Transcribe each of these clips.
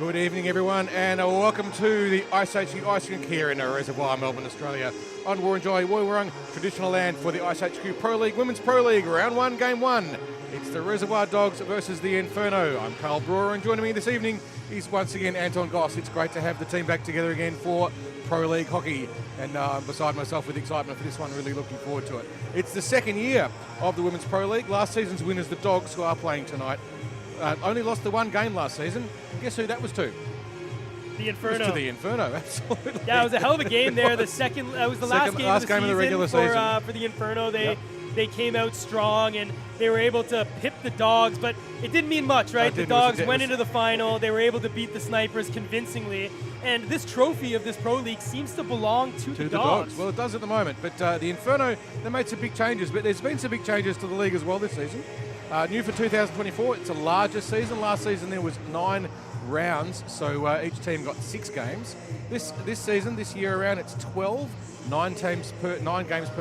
Good evening, everyone, and welcome to the iceHQ Ice Rink here in a reservoir, Melbourne, Australia, on Wurundjeri Woiwurrung, traditional land for the iceHQ Pro League, Women's Pro League, Round 1, Game 1. It's the Reservoir Dogs versus the Inferno. I'm Carl Brewer, and joining me this evening is once again Anton Goss. It's great to have the team back together again for Pro League hockey, and I'm beside myself with excitement for this one, really looking forward to it. It's the second year of the Women's Pro League. Last season's winners, the Dogs, who are playing tonight, only lost the one game last season. Guess who that was to? The Inferno. It was to the Inferno, absolutely. Yeah, it was a hell of a game there. The second, that was the last game of the regular season for the Inferno. They came out strong and they were able to pip the Dogs, but it didn't mean much, right? The Dogs went into the final. They were able to beat the Snipers convincingly. And this trophy of this Pro League seems to belong to the Dogs. Well, it does at the moment. But the Inferno, they made some big changes. But there's been some big changes to the league as well this season. New for 2024, it's a larger season. Last season there was 9 rounds, so each team got 6 games. This season, this year around, it's 12, 9 games per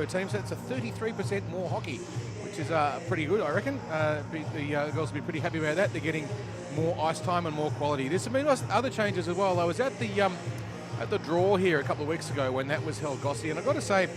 team, so it's a 33% more hockey, which is pretty good, I reckon. The girls will be pretty happy about that. They're getting more ice time and more quality. There's been other changes as well. I was at the draw here a couple of weeks ago when that was held, Gossie, and I've got to say,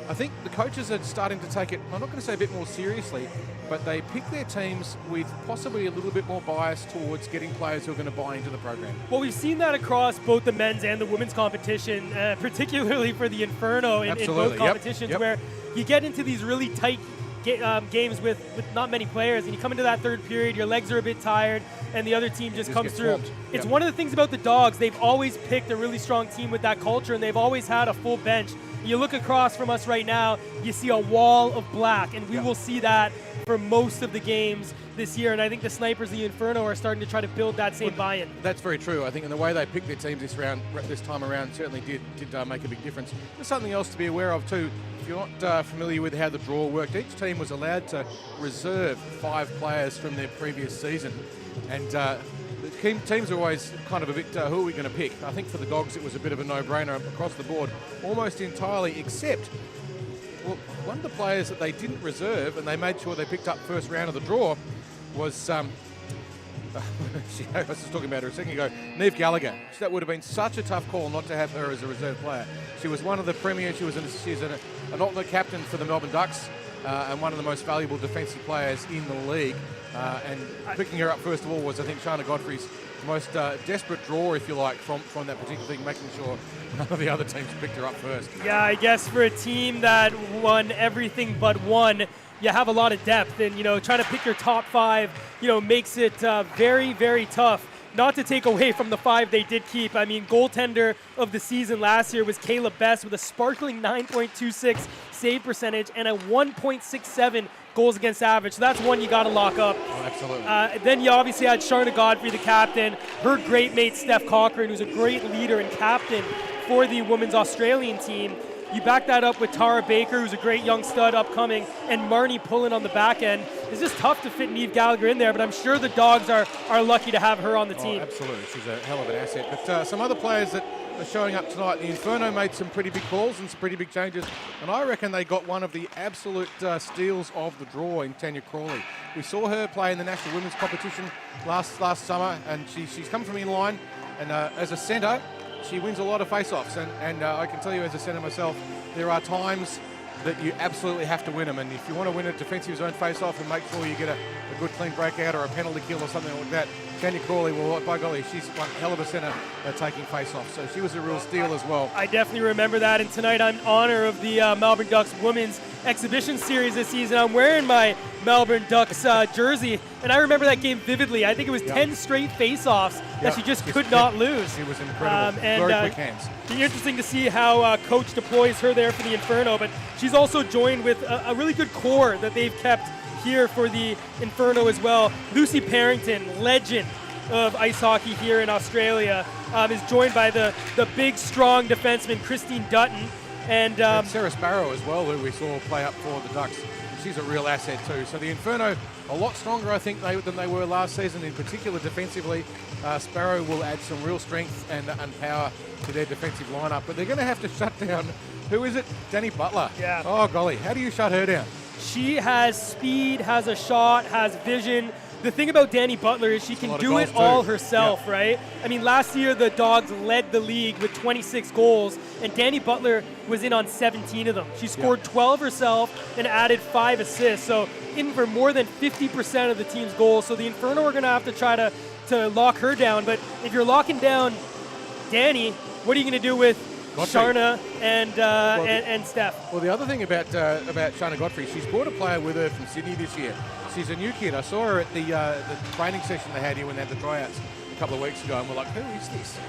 I think the coaches are starting to take it, I'm not going to say a bit more seriously, but they pick their teams with possibly a little bit more bias towards getting players who are going to buy into the program. Well, we've seen that across both the men's and the women's competition, particularly for the Inferno in both competitions, where you get into these really tight games with not many players, and you come into that third period, your legs are a bit tired, and the other team just comes through. Swamped. It's one of the things about the Dogs, they've always picked a really strong team with that culture, and they've always had a full bench. You look across from us right now, you see a wall of black, and we will see that for most of the games this year. And I think the Snipers, the Inferno, are starting to try to build that same buy-in. That's very true. I think in the way they picked their teams this time around certainly did make a big difference. There's something else to be aware of too. If you're not familiar with how the draw worked, each team was allowed to reserve 5 players from their previous season. And the teams are always kind of a bit, who are we going to pick? I think for the Dogs it was a bit of a no-brainer across the board, almost entirely, except one of the players that they didn't reserve and they made sure they picked up first round of the draw was, I was just talking about her a second ago, Neve Gallagher. That would have been such a tough call not to have her as a reserve player. She was one of the premier, she's an alternate captain for the Melbourne Ducks, and one of the most valuable defensive players in the league. And picking her up first of all was, I think, Shana Godfrey's most desperate draw, if you like, from that particular thing, making sure none of the other teams picked her up first. Yeah, I guess for a team that won everything but one, you have a lot of depth, and trying to pick your top 5, makes it very, very tough. Not to take away from the 5 they did keep. I mean, goaltender of the season last year was Caleb Best with a sparkling 9.26 save percentage and a 1.67 goals against average. So that's one you got to lock up. Oh, absolutely. Then you obviously had Sharna Godfrey, the captain, her great mate Steph Cochran, who's a great leader and captain for the women's Australian team. You back that up with Tara Baker, who's a great young stud upcoming, and Marnie Pullen on the back end. It's just tough to fit Neve Gallagher in there, but I'm sure the Dogs are lucky to have her on the team. Absolutely. She's a hell of an asset. But some other players that are showing up tonight, the Inferno made some pretty big calls and some pretty big changes, and I reckon they got one of the absolute steals of the draw in Tanya Crawley. We saw her play in the National Women's Competition last summer, and she's come from inline, and as a centre, she wins a lot of face-offs, and I can tell you as a centre myself, there are times that you absolutely have to win them, and if you want to win a defensive zone face-off and make sure you get a good clean breakout or a penalty kill or something like that, Tanya Crawley, well, by golly, she's one hell of a centre taking face-offs, so she was a real steal as well. I definitely remember that, and tonight I'm in honor of the Melbourne Ducks Women's Exhibition Series this season. I'm wearing my Melbourne Ducks jersey, and I remember that game vividly. I think it was 10 straight face-offs that she just could not lose. She was incredible. Very quick hands. It'll be interesting to see how Coach deploys her there for the Inferno, but she's also joined with a really good core that they've kept here for the Inferno as well. Lucy Parrington, legend of ice hockey here in Australia, is joined by the big, strong defenseman Christine Dutton. And Sarah Sparrow as well, who we saw play up for the Ducks. She's a real asset too. So the Inferno, a lot stronger, I think, than they were last season, in particular defensively. Sparrow will add some real strength and power to their defensive lineup. But they're going to have to shut down, who is it? Danny Butler. Yeah. Oh, golly. How do you shut her down? She has speed, has a shot, has vision. the thing about Danny Butler is she can do it all herself, right? I mean, last year the Dogs led the league with 26 goals, and Danny Butler was in on 17 of them. She scored 12 herself and added 5 assists, so in for more than 50% of the team's goals. So the Inferno are going to have to try to lock her down. But if you're locking down Danny, what are you going to do with Sharna and Steph? Well, the other thing about Sharna Godfrey, she's brought a player with her from Sydney this year. She's a new kid. I saw her at the training session they had here when they had the tryouts a couple of weeks ago, and we're like, who is this?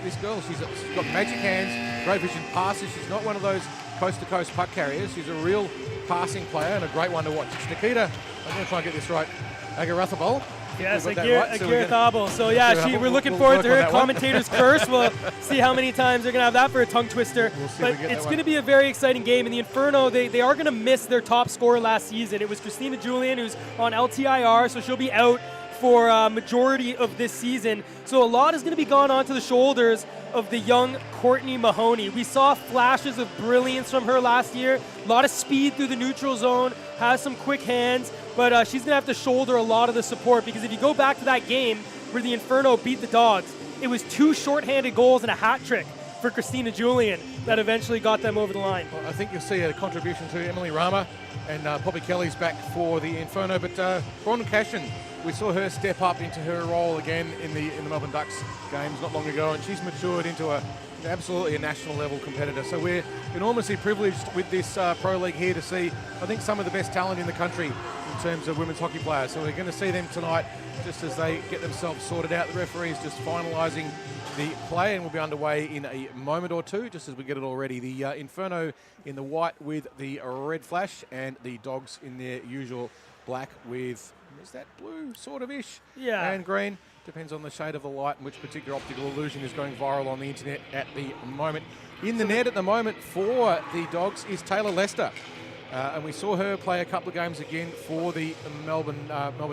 This girl, she's got magic hands, great vision, passes. She's not one of those coast-to-coast puck carriers. She's a real passing player and a great one to watch. It's Nikita, I'm going to try and get this right, Agarathabol. Yes, Agarathabol. So yeah, we're looking forward to her commentator's curse. We'll see how many times they're going to have that for a tongue twister. But it's going to be a very exciting game. And the Inferno, they are going to miss their top scorer last season. It was Christina Julian, who's on LTIR, so she'll be out for a majority of this season. So a lot is going to be gone onto the shoulders of the young Courtney Mahoney. We saw flashes of brilliance from her last year. A lot of speed through the neutral zone, has some quick hands, but she's going to have to shoulder a lot of the support, because if you go back to that game where the Inferno beat the Dogs, it was 2 shorthanded goals and a hat trick for Christina Julian that eventually got them over the line. Well, I think you'll see a contribution to Emily Rama, and Poppy Kelly's back for the Inferno, but Bronwyn Cashin, we saw her step up into her role again in the Melbourne Ducks games not long ago, and she's matured into absolutely a national level competitor. So we're enormously privileged with this Pro League here to see, I think, some of the best talent in the country in terms of women's hockey players. So we're going to see them tonight just as they get themselves sorted out. The referee's just finalising the play, and we'll be underway in a moment or two, just as we get it all ready. The Inferno in the white with the red flash, and the Dogs in their usual black with, is that blue, sort of ish? Yeah. And green. Depends on the shade of the light and which particular optical illusion is going viral on the internet at the moment. In the net at the moment for the Dogs is Taylor Lester. And we saw her play a couple of games again for the Melbourne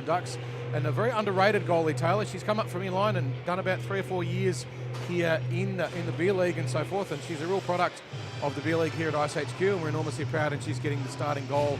Ducks. And a very underrated goalie, Taylor. She's come up from inline and done about 3 or 4 years here in the beer league and so forth. And she's a real product of the beer league here at iceHQ. And we're enormously proud, and she's getting the starting goal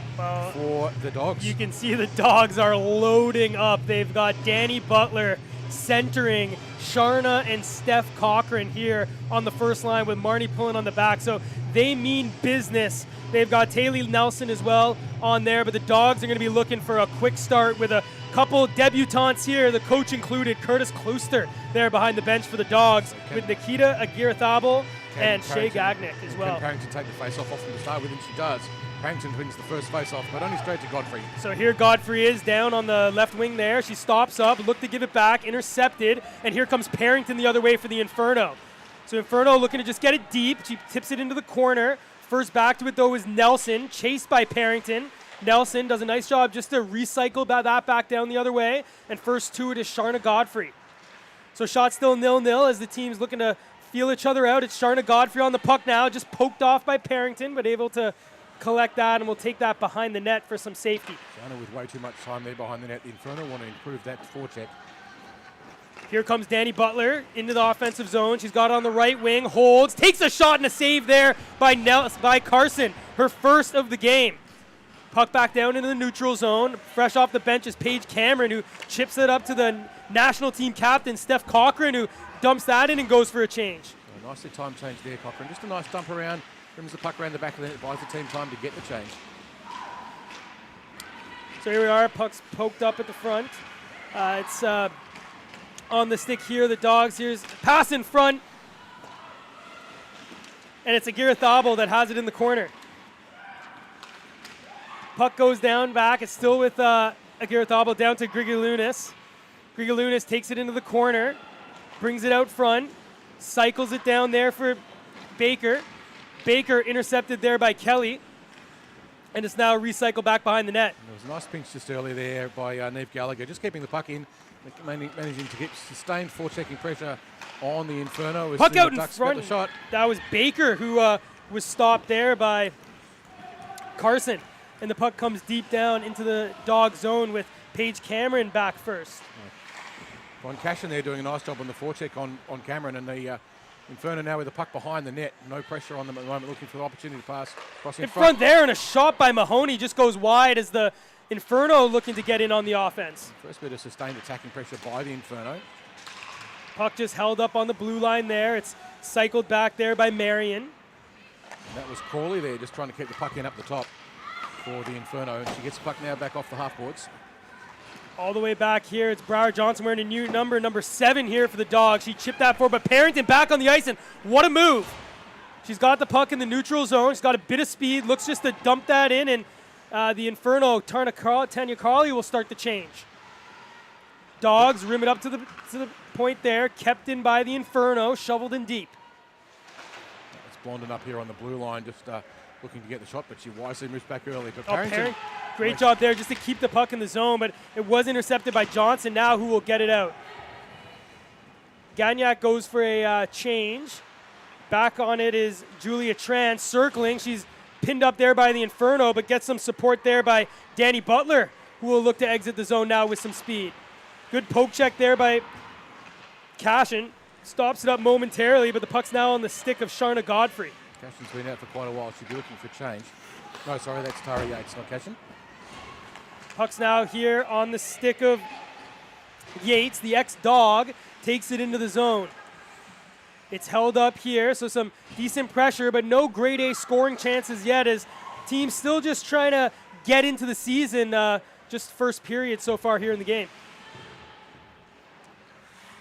for the Dogs. You can see the Dogs are loading up. They've got Danny Butler centering Sharna and Steph Cochran here on the first line, with Marnie pulling on the back. So they mean business. They've got Taylor Nelson as well on there, but the Dogs are going to be looking for a quick start with a couple debutantes here, the coach included, Curtis Klooster there behind the bench for the Dogs, with Nikita Agarathabol and Shay Gagnick as well. Can Parrington take the face-off off from the start with him? She does. Parrington wins the first face-off, but only straight to Godfrey. So here Godfrey is down on the left wing there. She stops up, looked to give it back, intercepted, and here comes Parrington the other way for the Inferno. So Inferno looking to just get it deep. She tips it into the corner. First back to it, though, is Nelson, chased by Parrington. Nelson does a nice job just to recycle that back down the other way. And first to it is Sharna Godfrey. So shot still 0-0 as the team's looking to feel each other out. It's Sharna Godfrey on the puck now, just poked off by Parrington, but able to collect that, and we'll take that behind the net for some safety. Sharna with way too much time there behind the net. The Inferno want to improve that forecheck. Here comes Danny Butler into the offensive zone. She's got it on the right wing, holds, takes a shot and a save there by Carson, her first of the game. Puck back down into the neutral zone. Fresh off the bench is Paige Cameron, who chips it up to the national team captain, Steph Cochran, who dumps that in and goes for a change. Nicely timed change there, Cochran. Just a nice dump around, brings the puck around the back of the net, buys the team time to get the change. So here we are, puck's poked up at the front. It's on the stick here, the Dogs. Here's pass in front. And it's Agarathabol that has it in the corner. Puck goes down back. It's still with Agarathabol down to Grigalunas. Grigalunas takes it into the corner, brings it out front, cycles it down there for Baker. Baker intercepted there by Kelly. And it's now recycled back behind the net. There was a nice pinch just earlier there by Neve Gallagher, just keeping the puck in, managing to get sustained forechecking pressure on the Inferno. Puck out in front. Shot. That was Baker who was stopped there by Carson. And the puck comes deep down into the Dog zone with Paige Cameron back first. Ron Cashin there doing a nice job on the forecheck on Cameron, and the Inferno now with the puck behind the net. No pressure on them at the moment, looking for the opportunity to pass across in front there, and a shot by Mahoney just goes wide as the Inferno looking to get in on the offense. First bit of sustained attacking pressure by the Inferno. Puck just held up on the blue line there. It's cycled back there by Marion. And that was Crawley there, just trying to keep the puck in up the top for the Inferno. And she gets the puck now back off the half boards. All the way back here, it's Brower Johnson wearing a new number 7 here for the Dogs. She chipped that forward, but Parrington back on the ice, and what a move. She's got the puck in the neutral zone. She's got a bit of speed, looks just to dump that in, and the Inferno, Tanya Carley will start the change. Dogs rim it up to the point there, kept in by the Inferno, shoveled in deep. It's Blondin up here on the blue line, just looking to get the shot, but she wisely moves back early. But Parrington, great job there just to keep the puck in the zone, but it was intercepted by Johnson now, who will get it out. Gagnac goes for a change. Back on it is Julia Tran circling. She's pinned up there by the Inferno, but gets some support there by Danny Butler, who will look to exit the zone now with some speed. Good poke check there by Cashin. Stops it up momentarily, but the puck's now on the stick of Sharna Godfrey. Cashin's been out for quite a while. She'll be looking for change. No, sorry, that's Tara Yates, not Cashin. Puck's now here on the stick of Yates. The ex-Dog takes it into the zone. It's held up here, so some decent pressure, but no grade A scoring chances yet, as teams still just trying to get into the season, just first period so far here in the game.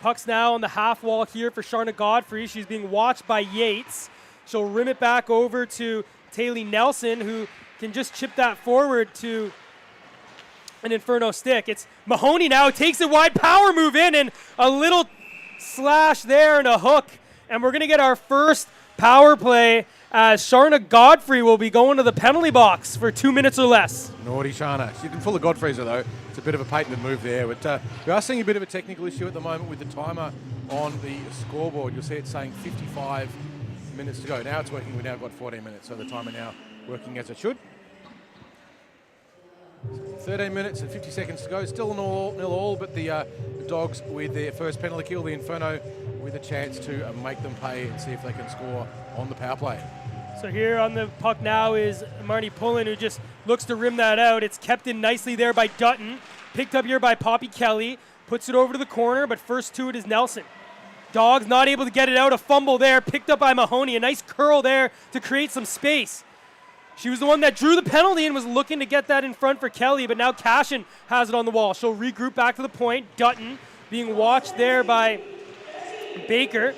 Puck's now on the half wall here for Sharna Godfrey. She's being watched by Yates. She'll rim it back over to Taylor Nelson, who can just chip that forward to an Inferno stick. It's Mahoney now, takes it wide, power move in, and a little slash there and a hook. And we're going to get our first power play as Sharna Godfrey will be going to the penalty box for 2 minutes or less. Naughty Sharna. She's been full of Godfreys, though. It's a bit of a patented move there. But we are seeing a bit of a technical issue at the moment with the timer on the scoreboard. You'll see it saying 55 minutes to go. Now it's working. We've now got 14 minutes, so the timer now working as it should. 13 minutes and 50 seconds to go. Still nil all, but the Dogs with their first penalty kill, the Inferno with a chance to make them pay and see if they can score on the power play. So here on the puck now is Marty Pullen, who just looks to rim that out. It's kept in nicely there by Dutton. Picked up here by Poppy Kelly. Puts it over to the corner, but first to it is Nelson. Dogs not able to get it out. A fumble there. Picked up by Mahoney. A nice curl there to create some space. She was the one that drew the penalty and was looking to get that in front for Kelly, but now Cashin has it on the wall. She'll regroup back to the point. Dutton being watched there by Baker.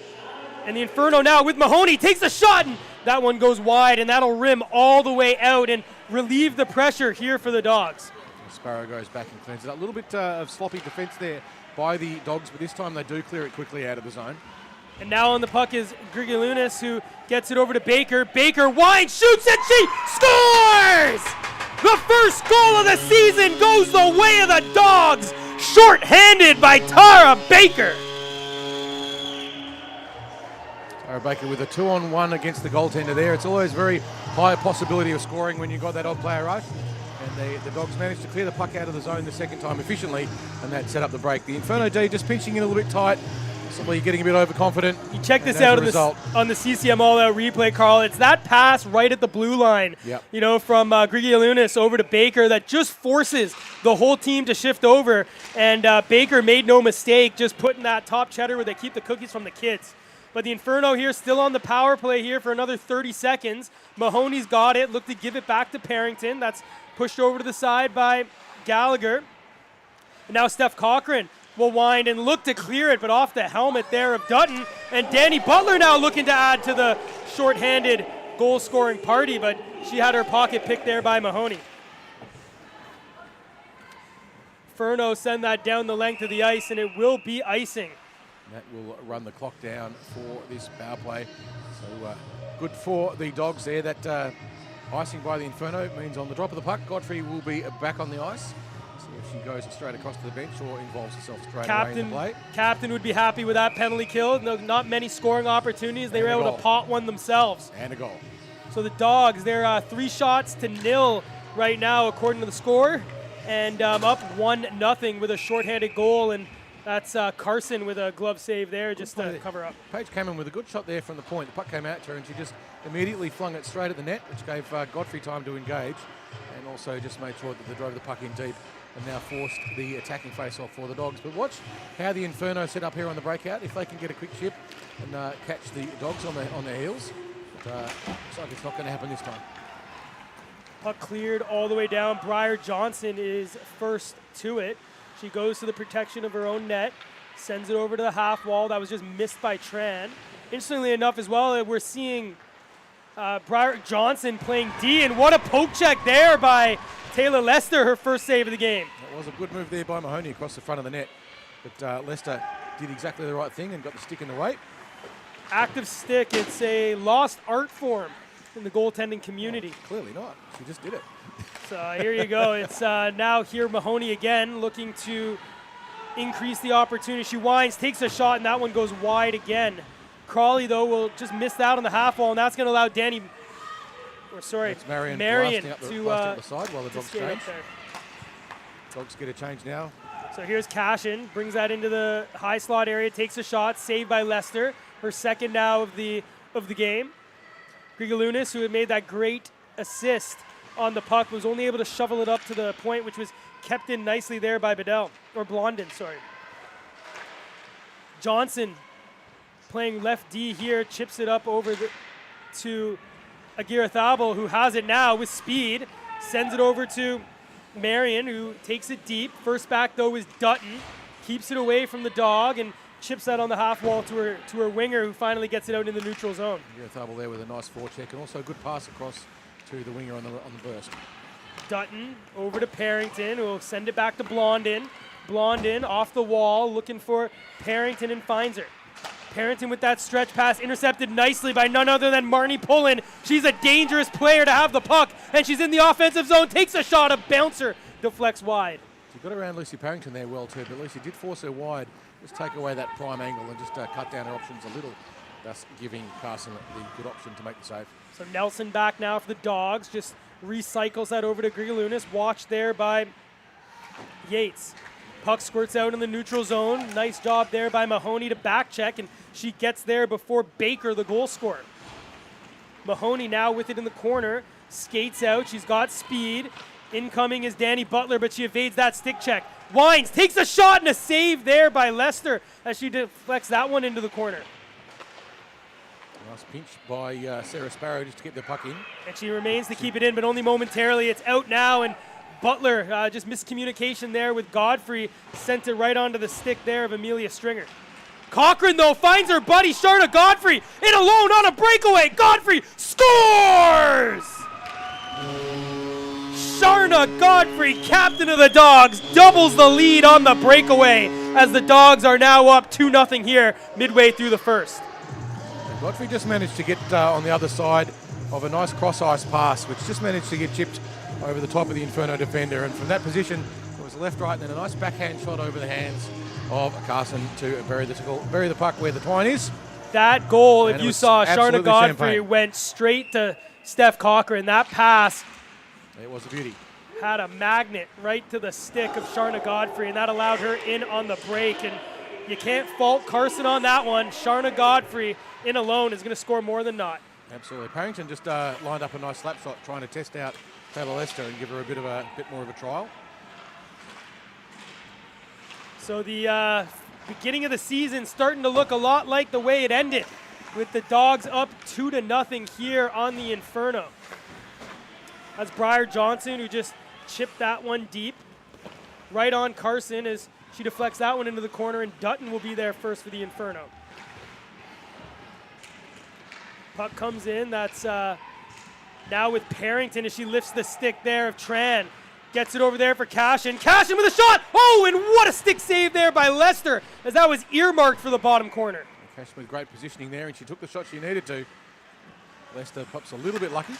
And the Inferno now with Mahoney takes the shot, and that one goes wide, and that'll rim all the way out and relieve the pressure here for the Dogs. Sparrow goes back and cleans it up. A little bit of sloppy defense there by the Dogs, but this time they do clear it quickly out of the zone. And now on the puck is Grigalunas, who gets it over to Baker. Baker wide, shoots, and she scores! The first goal of the season goes the way of the Dogs, short-handed by Tara Baker. Tara Baker with a 2-on-1 against the goaltender there. It's always very high possibility of scoring when you've got that odd player rush. And the Dogs managed to clear the puck out of the zone the second time efficiently, and that set up the break. The Inferno D just pinching in a little bit tight. Possibly getting a bit overconfident. You check this out on the CCM All-Out replay, Carl. It's that pass right at the blue line, from Grigalunas over to Baker that just forces the whole team to shift over. And Baker made no mistake just putting that top cheddar where they keep the cookies from the kids. But the Inferno here still on the power play here for another 30 seconds. Mahoney's got it. Look to give it back to Parrington. That's pushed over to the side by Gallagher. And now Steph Cochran will wind and look to clear it, but off the helmet there of Dutton. And Danny Butler now looking to add to the shorthanded goal-scoring party, but she had her pocket picked there by Mahoney. Inferno send that down the length of the ice, and it will be icing. That will run the clock down for this power play. So good for the Dogs there. That icing by the Inferno means on the drop of the puck, Godfrey will be back on the ice. If she goes straight across to the bench or involves herself straight away in the play. Captain would be happy with that penalty kill. No, not many scoring opportunities. They were able to pot one themselves. And a goal. So the Dogs, they're 3-0 right now according to the score. And up 1-0 with a shorthanded goal. And that's Carson with a glove save there just to cover up. Paige came in with a good shot there from the point. The puck came out to her and she just immediately flung it straight at the net, which gave Godfrey time to engage. and also just made sure that they drove the puck in deep and now forced the attacking face-off for the Dogs. But watch how the Inferno set up here on the breakout. If they can get a quick chip and catch the Dogs on their heels, but looks like it's not going to happen this time. Puck cleared all the way down. Briar Johnson is first to it. She goes to the protection of her own net, sends it over to the half wall. That was just missed by Tran. Interestingly enough as well, we're seeing Briar Johnson playing D, and what a poke check there by Taylor Lester, her first save of the game. It was a good move there by Mahoney across the front of the net, but Lester did exactly the right thing and got the stick in the way. Active stick, it's a lost art form in the goaltending community. Oh, clearly not. She just did it. So here you go. It's now here Mahoney again looking to increase the opportunity. She winds, takes a shot, and that one goes wide again. Crawley, though, will just miss out on the half wall, and that's going to allow Marion to to up the side while the Dogs skate up change. there. Dogs get a change now. So here's Cashin, brings that into the high slot area, takes a shot, saved by Lester, her second now of the game. Grigalunas, who had made that great assist on the puck, was only able to shovel it up to the point, which was kept in nicely there by Blondin, sorry. Johnson playing left D here, chips it up over to Agira Thabo, who has it now with speed, sends it over to Marion, who takes it deep. First back, though, is Dutton, keeps it away from the Dog, and chips that on the half wall to her winger, who finally gets it out in the neutral zone. Agira Thabo there with a nice forecheck, and also a good pass across to the winger on the burst. Dutton over to Parrington, who will send it back to Blondin. Blondin off the wall, looking for Parrington, and finds her. Parrington with that stretch pass, intercepted nicely by none other than Marnie Pullen. She's a dangerous player to have the puck, and she's in the offensive zone, takes a shot, a bouncer, deflects wide. She got around Lucy Parrington there well too, but Lucy did force her wide. Just take away that prime angle and just cut down her options a little, thus giving Carson the good option to make the save. So Nelson back now for the Dogs, just recycles that over to Grigalunas, watched there by Yates. Puck squirts out in the neutral zone. Nice job there by Mahoney to back check, and she gets there before Baker, the goal scorer. Mahoney now with it in the corner, skates out. She's got speed. Incoming is Danny Butler, but she evades that stick check. Wines, takes a shot, and a save there by Lester as she deflects that one into the corner. Nice pinch by Sarah Sparrow just to get the puck in. And she remains to keep it in, but only momentarily. It's out now, and Butler, just miscommunication there with Godfrey, sent it right onto the stick there of Amelia Stringer. Cochran, though, finds her buddy, Sharna Godfrey, in alone on a breakaway. Godfrey scores! Sharna Godfrey, captain of the Dogs, doubles the lead on the breakaway as the Dogs are now up 2-0 here midway through the first. And Godfrey just managed to get on the other side of a nice cross-ice pass, which just managed to get chipped over the top of the Inferno defender, and from that position it was left, right, and then a nice backhand shot over the hands of Carson to bury the puck where the twine is. That goal, And if you saw, Sharna Godfrey went straight to Steph Cochran. That pass, it was a beauty. Had a magnet right to the stick of Sharna Godfrey, and that allowed her in on the break. And you can't fault Carson on that one. Sharna Godfrey in alone is going to score more than not. Absolutely. Parrington just lined up a nice slap shot, trying to test out Taylor Lester and give her a bit more of a trial. So the beginning of the season starting to look a lot like the way it ended, with the Dogs up 2-0 here on the Inferno. That's Briar Johnson, who just chipped that one deep right on Carson as she deflects that one into the corner, and Dutton will be there first for the Inferno. Puck comes in. That's now with Parrington as she lifts the stick there of Tran. Gets it over there for Cashin. Cashin with a shot! Oh, and what a stick save there by Lester, as that was earmarked for the bottom corner. Cashin with great positioning there, and she took the shot she needed to. Lester pops a little bit lucky.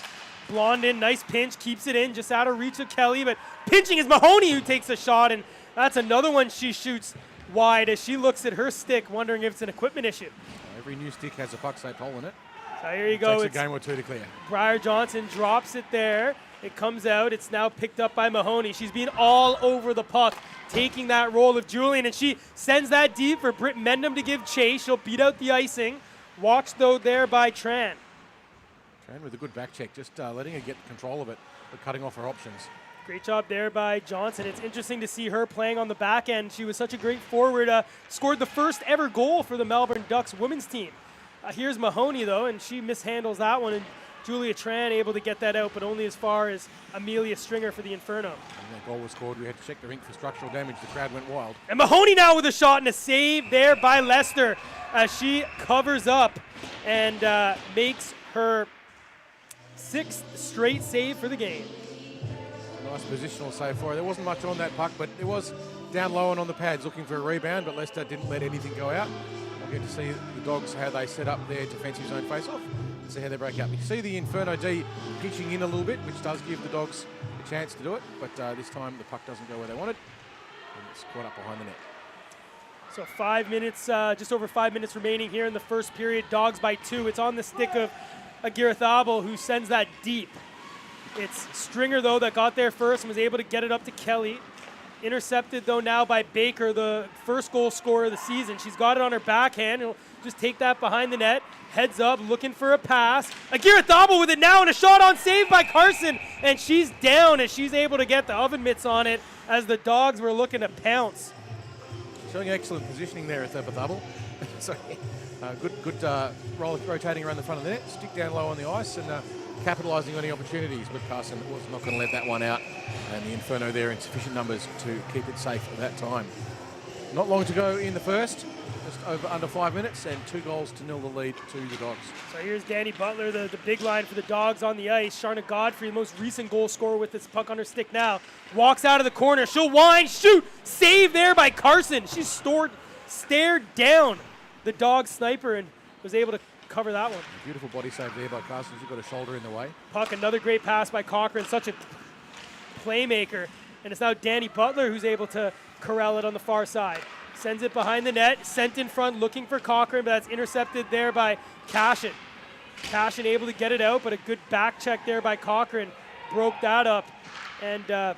Blondin, nice pinch, keeps it in, just out of reach of Kelly, but pinching is Mahoney, who takes a shot, and that's another one she shoots wide as she looks at her stick, wondering if it's an equipment issue. Every new stick has a puck-shaped hole in it. So here you go. Takes a game or two to clear. Briar Johnson drops it there. It comes out. It's now picked up by Mahoney. She's been all over the puck, taking that role of Julian, and she sends that deep for Britt Mendham to give chase. She'll beat out the icing. Watched, though, there by Tran. Tran with a good back check, just letting her get control of it, but cutting off her options. Great job there by Johnson. It's interesting to see her playing on the back end. She was such a great forward. Scored the first ever goal for the Melbourne Ducks women's team. Here's Mahoney, though, and she mishandles that one. And Julia Tran able to get that out, but only as far as Amelia Stringer for the Inferno. And that goal was scored. We had to check the rink for structural damage. The crowd went wild. And Mahoney now with a shot and a save there by Lester as she covers up and makes her 6th straight save for the game. Nice positional save for her. There wasn't much on that puck, but it was down low and on the pads looking for a rebound, but Leicester didn't let anything go out. We'll get to see the Dogs, how they set up their defensive zone face-off, and see how they break up. You see the Inferno D pitching in a little bit, which does give the Dogs a chance to do it, but this time the puck doesn't go where they wanted, and it's caught up behind the net. So 5 minutes, just over 5 minutes remaining here in the first period. Dogs by 2. It's on the stick of Gareth Abel, who sends that deep. It's Stringer, though, that got there first and was able to get it up to Kelly. Intercepted, though, now by Baker, the first goal scorer of the season. She's got it on her backhand. He'll just take that behind the net. Heads up, looking for a pass. Gareth Abel with it now, and a shot on save by Carson. And she's down as she's able to get the oven mitts on it as the Dogs were looking to pounce. Showing excellent positioning there at Abel. So, good rotating around the front of the net. Stick down low on the ice and capitalising on any opportunities, but Carson was not going to let that one out, and the Inferno there in sufficient numbers to keep it safe at that time. Not long to go in the first, just under 5 minutes, and 2-0 the lead to the Dogs. So here's Danny Butler, the big line for the Dogs on the ice. Sharna Godfrey, the most recent goal scorer with this puck on her stick now, walks out of the corner. She'll wind, shoot, save there by Carson. She stared down the Dog sniper and was able to cover that one. Beautiful body save there by Carson. She's got a shoulder in the way. Puck, another great pass by Cochran, such a playmaker. And it's now Danny Butler who's able to corral it on the far side. Sends it behind the net, sent in front, looking for Cochran, but that's intercepted there by Cashin. Cashin able to get it out, but a good back check there by Cochran broke that up. And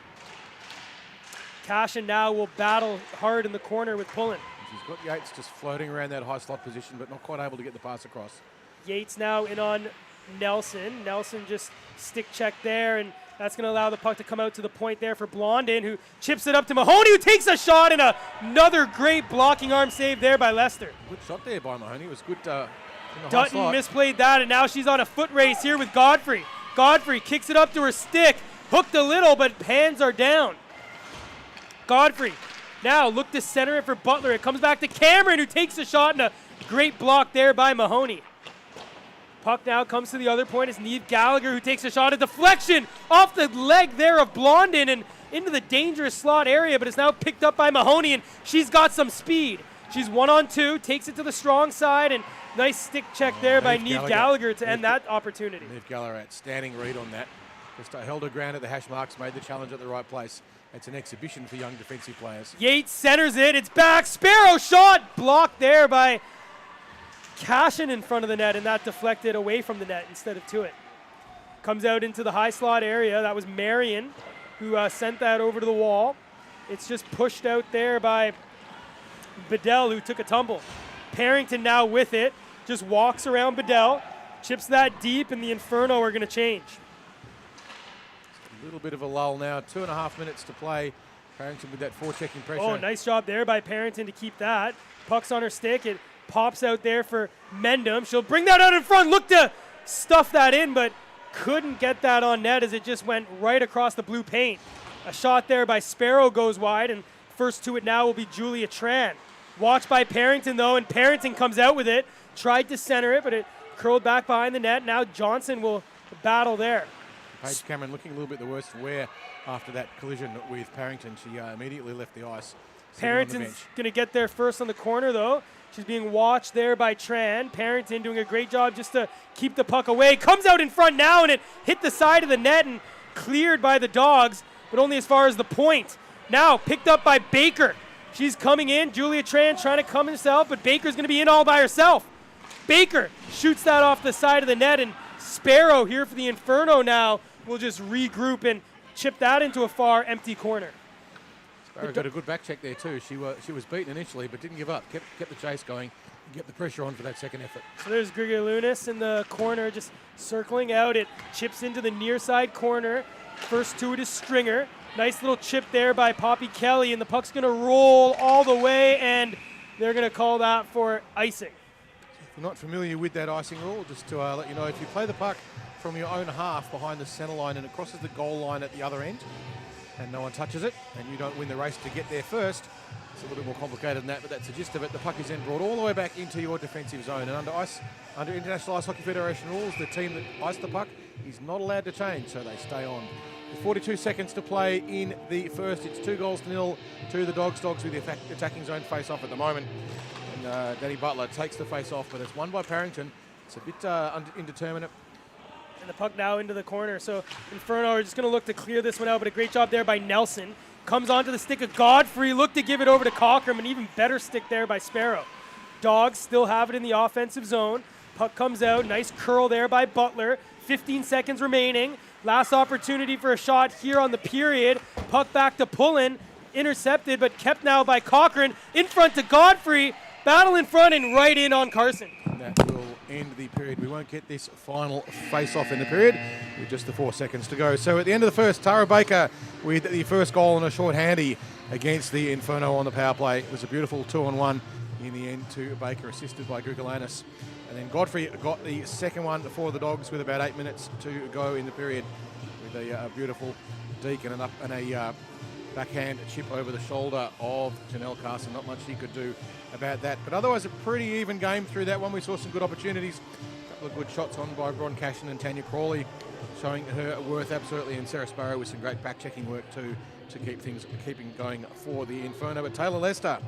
Cashin now will battle hard in the corner with Pullen. She's got Yates just floating around that high slot position, but not quite able to get the pass across. Yates now in on Nelson. Nelson just stick check there, and that's going to allow the puck to come out to the point there for Blondin, who chips it up to Mahoney, who takes a shot, and another great blocking arm save there by Lester. Good shot there by Mahoney. It was good in the high Dutton slot. misplayed that, and now she's on a foot race here with Godfrey. Godfrey kicks it up to her stick, hooked a little, but hands are down. Godfrey now look to center it for Butler. It comes back to Cameron, who takes a shot, and a great block there by Mahoney. Puck now comes to the other point. It's Neve Gallagher who takes a shot. A deflection off the leg there of Blondin and into the dangerous slot area, but it's now picked up by Mahoney, and she's got some speed. She's 1-on-2, takes it to the strong side, and nice stick check there by Neve Gallagher to end that opportunity. Neve Gallagher, outstanding read on that. Just held her ground at the hash marks, made the challenge at the right place. It's an exhibition for young defensive players. Yates centers it. It's back. Sparrow shot blocked there by Cashin in front of the net, and that deflected away from the net instead of to it. Comes out into the high slot area. That was Marion who sent that over to the wall. It's just pushed out there by Bedell, who took a tumble. Parrington now with it. Just walks around Bedell. Chips that deep, and the Inferno are going to change. A little bit of a lull now. 2.5 minutes to play. Parrington with that forechecking pressure. Oh, nice job there by Parrington to keep that. Puck's on her stick. It pops out there for Mendham. She'll bring that out in front. Look to stuff that in, but couldn't get that on net as it just went right across the blue paint. A shot there by Sparrow goes wide, and first to it now will be Julia Tran. Watched by Parrington, though, and Parrington comes out with it. Tried to center it, but it curled back behind the net. Now Johnson will battle there. Paige Cameron looking a little bit the worse for wear after that collision with Parrington. She immediately left the ice. Parrington's going to get there first on the corner, though. She's being watched there by Tran. Parrington doing a great job just to keep the puck away. Comes out in front now, and it hit the side of the net and cleared by the Dogs, but only as far as the point. Now picked up by Baker. She's coming in. Julia Tran trying to come herself, but Baker's going to be in all by herself. Baker shoots that off the side of the net, and Sparrow here for the Inferno now will just regroup and chip that into a far empty corner. Barrow got a good back check there too. She was beaten initially, but didn't give up. Kept the chase going and kept the pressure on for that second effort. So there's Grigalunas in the corner, just circling out. It chips into the near side corner. First to it is Stringer. Nice little chip there by Poppy Kelly, and the puck's going to roll all the way, and they're going to call that for icing. If you're not familiar with that icing rule, just to let you know, if you play the puck from your own half behind the centre line and it crosses the goal line at the other end, and no one touches it, and you don't win the race to get there first, it's a little bit more complicated than that, but that's the gist of it. The puck is then brought all the way back into your defensive zone, and under International Ice Hockey Federation rules, the team that iced the puck is not allowed to change, so they stay on. With 42 seconds to play in the first, it's 2-0 to the Dogs. Dogs with the attacking zone face-off at the moment, and Danny Butler takes the face-off, but it's won by Parrington. It's a bit indeterminate. And the puck now into the corner. So Inferno are just going to look to clear this one out, but a great job there by Nelson. Comes onto the stick of Godfrey, look to give it over to Cockram, an even better stick there by Sparrow. Dogs still have it in the offensive zone. Puck comes out, nice curl there by Butler. 15 seconds remaining. Last opportunity for a shot here on the period. Puck back to Pullen, intercepted but kept now by Cochran. In front to Godfrey, battle in front and right in on Carson. That will end the period. We won't get this final face-off in the period with just the 4 seconds to go. So at the end of the first, Tara Baker with the first goal on a short handy against the Inferno on the power play. It was a beautiful 2-on-1 in the end to Baker, assisted by Grigalunas. And then Godfrey got the second one for the Dogs with about 8 minutes to go in the period with a beautiful deke and a backhand chip over the shoulder of Janelle Carson. Not much he could do about that. But otherwise, a pretty even game through that one. We saw some good opportunities. A couple of good shots on by Bron Cashin and Tanya Crawley, showing her worth absolutely. And Sarah Sparrow with some great back-checking work too to keep things going for the Inferno. But Taylor Lester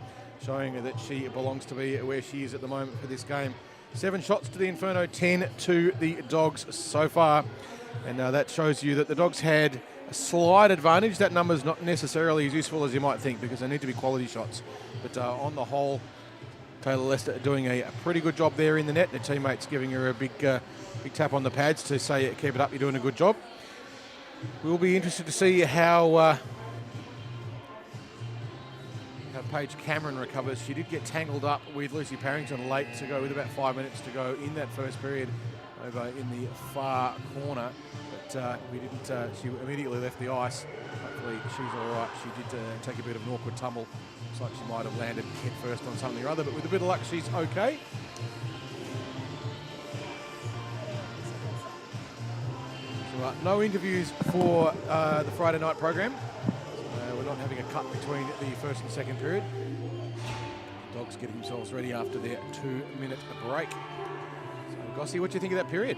showing that she belongs to be where she is at the moment for this game. 7 shots to the Inferno, 10 to the Dogs so far. And that shows you that the Dogs had a slight advantage. That number's not necessarily as useful as you might think because they need to be quality shots. But on the whole, Taylor Lester doing a pretty good job there in the net. And her teammates giving her a big tap on the pads to say, keep it up, you're doing a good job. We'll be interested to see how Paige Cameron recovers. She did get tangled up with Lucy Parrington late to go with about 5 minutes to go in that first period over in the far corner. But we didn't. She immediately left the ice. Hopefully she's all right. She did take a bit of an awkward tumble. Looks like she might have landed head first on something or other, but with a bit of luck, she's okay. So, no interviews for the Friday night program. We're not having a cut between the first and second period. Dogs getting themselves ready after their 2-minute break. So, Gossie, what do you think of that period?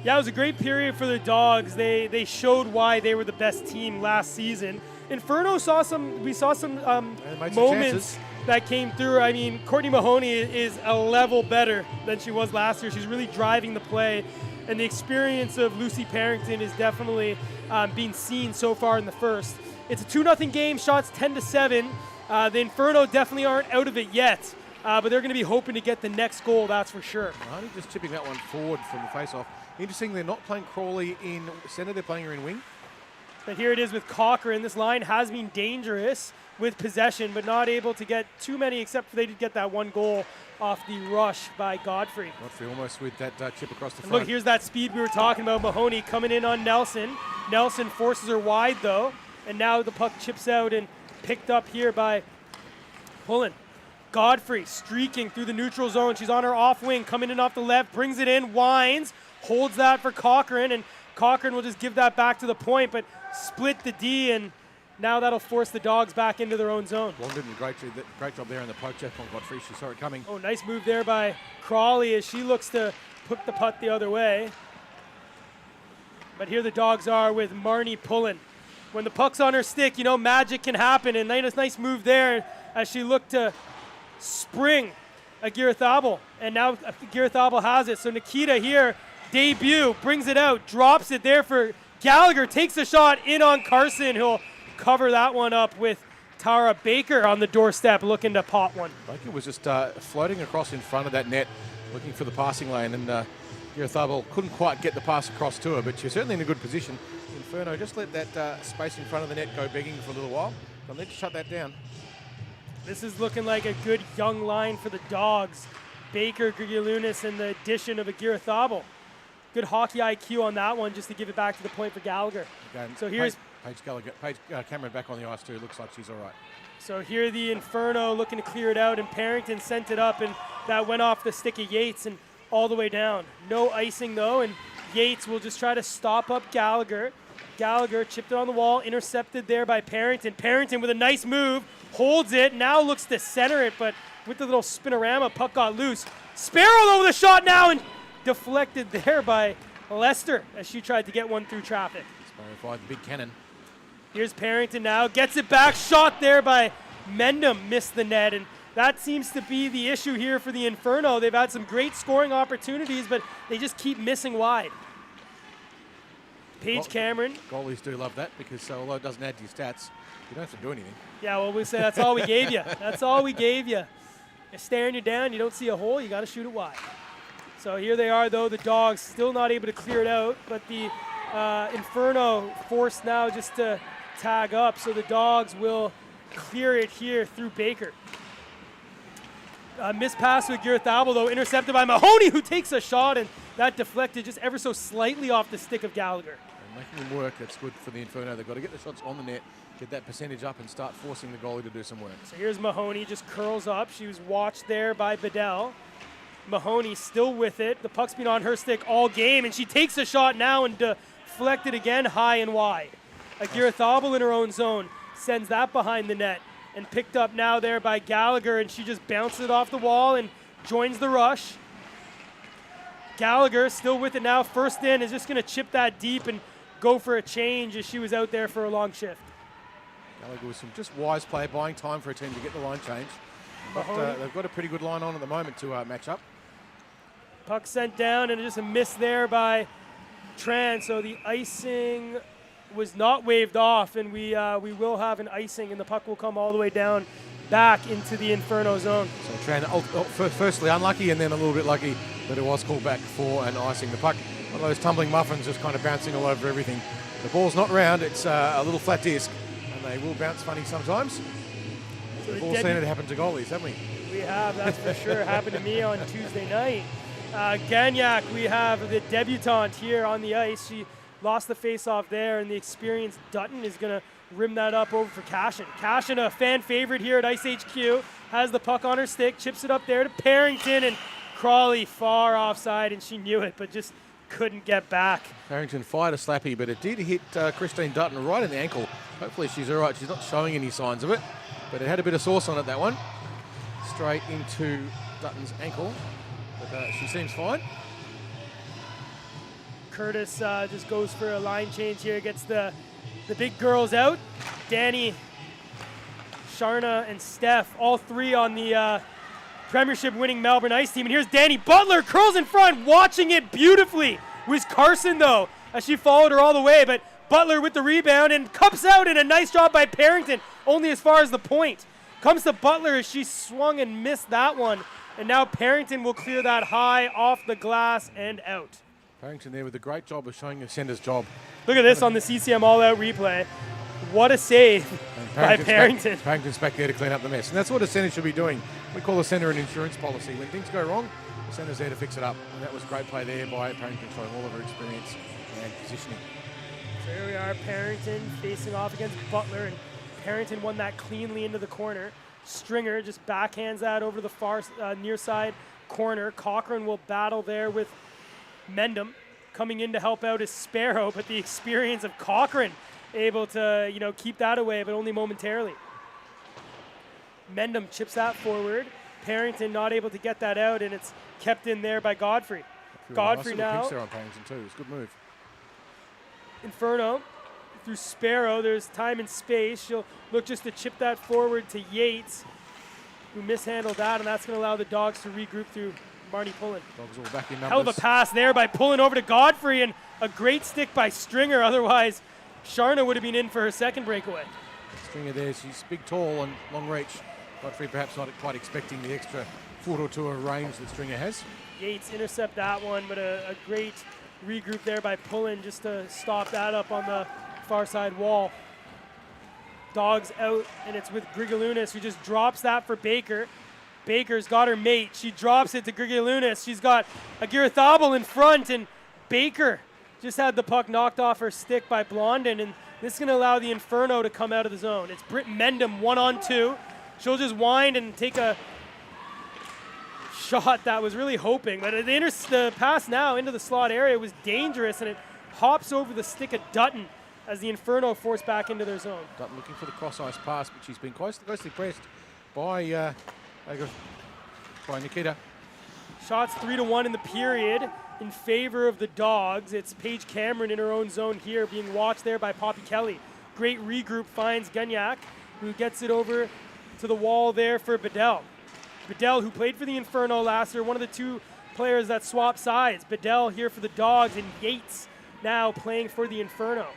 Yeah, it was a great period for the Dogs. They showed why they were the best team last season. Inferno saw some moments that came through. I mean, Courtney Mahoney is a level better than she was last year. She's really driving the play, and the experience of Lucy Parrington is definitely being seen so far in the first. It's a 2-0 game, shots 10-7. The Inferno definitely aren't out of it yet, but they're going to be hoping to get the next goal, that's for sure. Only just tipping that one forward from the face-off. Interesting, they're not playing Crawley in centre, they're playing her in wing. But here it is with Cochran. This line has been dangerous with possession, but not able to get too many, except for they did get that one goal off the rush by Godfrey. Godfrey almost with that chip across the front. Look, here's that speed we were talking about. Mahoney coming in on Nelson. Nelson forces her wide, though, and now the puck chips out and picked up here by Pullen. Godfrey streaking through the neutral zone. She's on her off wing, coming in off the left, brings it in, winds, holds that for Cochran, and Cochran will just give that back to the point, but split the D, and now that'll force the Dogs back into their own zone. Long did a great job there in the poke check on Godfrey. She saw it coming. Oh, nice move there by Crawley as she looks to put the putt the other way. But here the Dogs are with Marnie Pullen. When the puck's on her stick, you know, magic can happen, and nice move there as she looked to spring Agira Thabel, and now Agira Thabel has it. So Nikita here, debut, brings it out, drops it there for Gallagher, takes a shot in on Carson, who'll cover that one up with Tara Baker on the doorstep looking to pot one. Baker was just floating across in front of that net, looking for the passing lane, and Agira Thabel couldn't quite get the pass across to her, but she's certainly in a good position. Inferno just let that space in front of the net go begging for a little while. They'll need to shut that down. This is looking like a good young line for the Dogs. Baker, Grigalunas, and the addition of Agira Thabo. Good hockey IQ on that one, just to give it back to the point for Gallagher. Again, So here's Paige Cameron back on the ice too. Looks like she's all right. So here the Inferno looking to clear it out, and Parrington sent it up, and that went off the stick of Yates and all the way down. No icing though, and Yates will just try to stop up Gallagher. Gallagher chipped it on the wall, intercepted there by Parrington. Parrington with a nice move, holds it, now looks to center it, but with the little spinorama, puck got loose. Sparrow over the shot now, and deflected there by Lester as she tried to get one through traffic. Sparrow fired the big cannon. Here's Parrington now, gets it back, shot there by Mendham, missed the net, and that seems to be the issue here for the Inferno. They've had some great scoring opportunities, but they just keep missing wide. Paige Cameron. Goalies do love that because although it doesn't add to your stats, you don't have to do anything. Yeah, well, we say that's all we gave you. That's all we gave you. You're staring you down, you don't see a hole, you got to shoot it wide. So here they are, though, the Dogs still not able to clear it out, but the Inferno forced now just to tag up, so the Dogs will clear it here through Baker. Missed pass with Agira Thabo, though, intercepted by Mahoney, who takes a shot, and that deflected just ever so slightly off the stick of Gallagher. And making them work, that's good for the Inferno. They've got to get the shots on the net, get that percentage up, and start forcing the goalie to do some work. So here's Mahoney, just curls up. She was watched there by Bedell. Mahoney still with it. The puck's been on her stick all game, and she takes a shot now and deflected again high and wide. Agira Thabo in her own zone sends that behind the net, and picked up now there by Gallagher, and she just bounces it off the wall and joins the rush. Gallagher still with it now, first in, is just going to chip that deep and go for a change as she was out there for a long shift. Gallagher with some just wise play, buying time for a team to get the line changed. But they've got a pretty good line on at the moment to match up. Puck sent down, and just a miss there by Tran, so the icing was not waved off, and we will have an icing, and the puck will come all the way down back into the Inferno zone. So Tran, firstly unlucky, and then a little bit lucky that it was called back for an icing. The puck, one of those tumbling muffins, just kind of bouncing all over everything. The ball's not round, it's a little flat disc, and they will bounce funny sometimes. So We've all seen it happen to goalies, haven't we? We have, that's for sure. It happened to me on Tuesday night. Gagnac, we have the debutante here on the ice. She lost the face-off there, and the experienced Dutton is going to rim that up over for Cashin. Cashin, a fan favorite here at iceHQ, has the puck on her stick, chips it up there to Parrington, and Crawley far offside, and she knew it, but just couldn't get back. Parrington fired a slappy, but it did hit Christine Dutton right in the ankle. Hopefully she's all right. She's not showing any signs of it, but it had a bit of sauce on it, that one. Straight into Dutton's ankle, but she seems fine. Curtis just goes for a line change here, gets the big girls out. Danny, Sharna, and Steph, all three on the Premiership winning Melbourne Ice team. And here's Danny Butler, curls in front, watching it beautifully. Was Carson, though, as she followed her all the way. But Butler with the rebound and cups out, and a nice job by Parrington, only as far as the point. Comes to Butler as she swung and missed that one. And now Parrington will clear that high off the glass and out. Parrington there with a great job of showing the center's job. Look at this on the CCM all-out replay. What a save by Parrington. Parrington's back there to clean up the mess. And that's what a centre should be doing. We call the centre an insurance policy. When things go wrong, the centre's there to fix it up. And that was great play there by Parrington, showing all of her experience and positioning. So here we are, Parrington facing off against Butler, and Parrington won that cleanly into the corner. Stringer just backhands that over the far near side corner. Cochran will battle there with Mendham. Coming in to help out is Sparrow, but the experience of Cochran able to, keep that away, but only momentarily. Mendham chips that forward. Parrington not able to get that out, and it's kept in there by Godfrey. Godfrey now. There on Parrington too. It's a good move. Inferno through Sparrow. There's time and space. She'll look just to chip that forward to Yates, who mishandled that, and that's going to allow the Dogs to regroup through Marnie Pullen. Dogs all back in numbers. Hell of a pass there by Pullen over to Godfrey, and a great stick by Stringer. Otherwise, Sharna would have been in for her second breakaway. Stringer there. She's big, tall, and long reach. Godfrey perhaps not quite expecting the extra foot or two of range that Stringer has. Yates intercept that one, but a great regroup there by Pullen just to stop that up on the far side wall. Dogs out, and it's with Grigalunas, who just drops that for Baker. Baker's got her mate. She drops it to Grigalunas. She's got Agirithabal in front, and Baker just had the puck knocked off her stick by Blondin, and this is going to allow the Inferno to come out of the zone. It's Britt Mendham 1-on-2. She'll just wind and take a shot that was really hoping, but the pass now into the slot area was dangerous, and it hops over the stick of Dutton as the Inferno forced back into their zone. Dutton looking for the cross-ice pass, but she's been closely pressed by Nikita. Shots 3-1 in the period in favor of the Dogs. It's Paige Cameron in her own zone here, being watched there by Poppy Kelly. Great regroup finds Gagnac, who gets it over to the wall there for Bedell. Bedell, who played for the Inferno last year, one of the two players that swapped sides. Bedell here for the Dogs, and Yates now playing for the Inferno.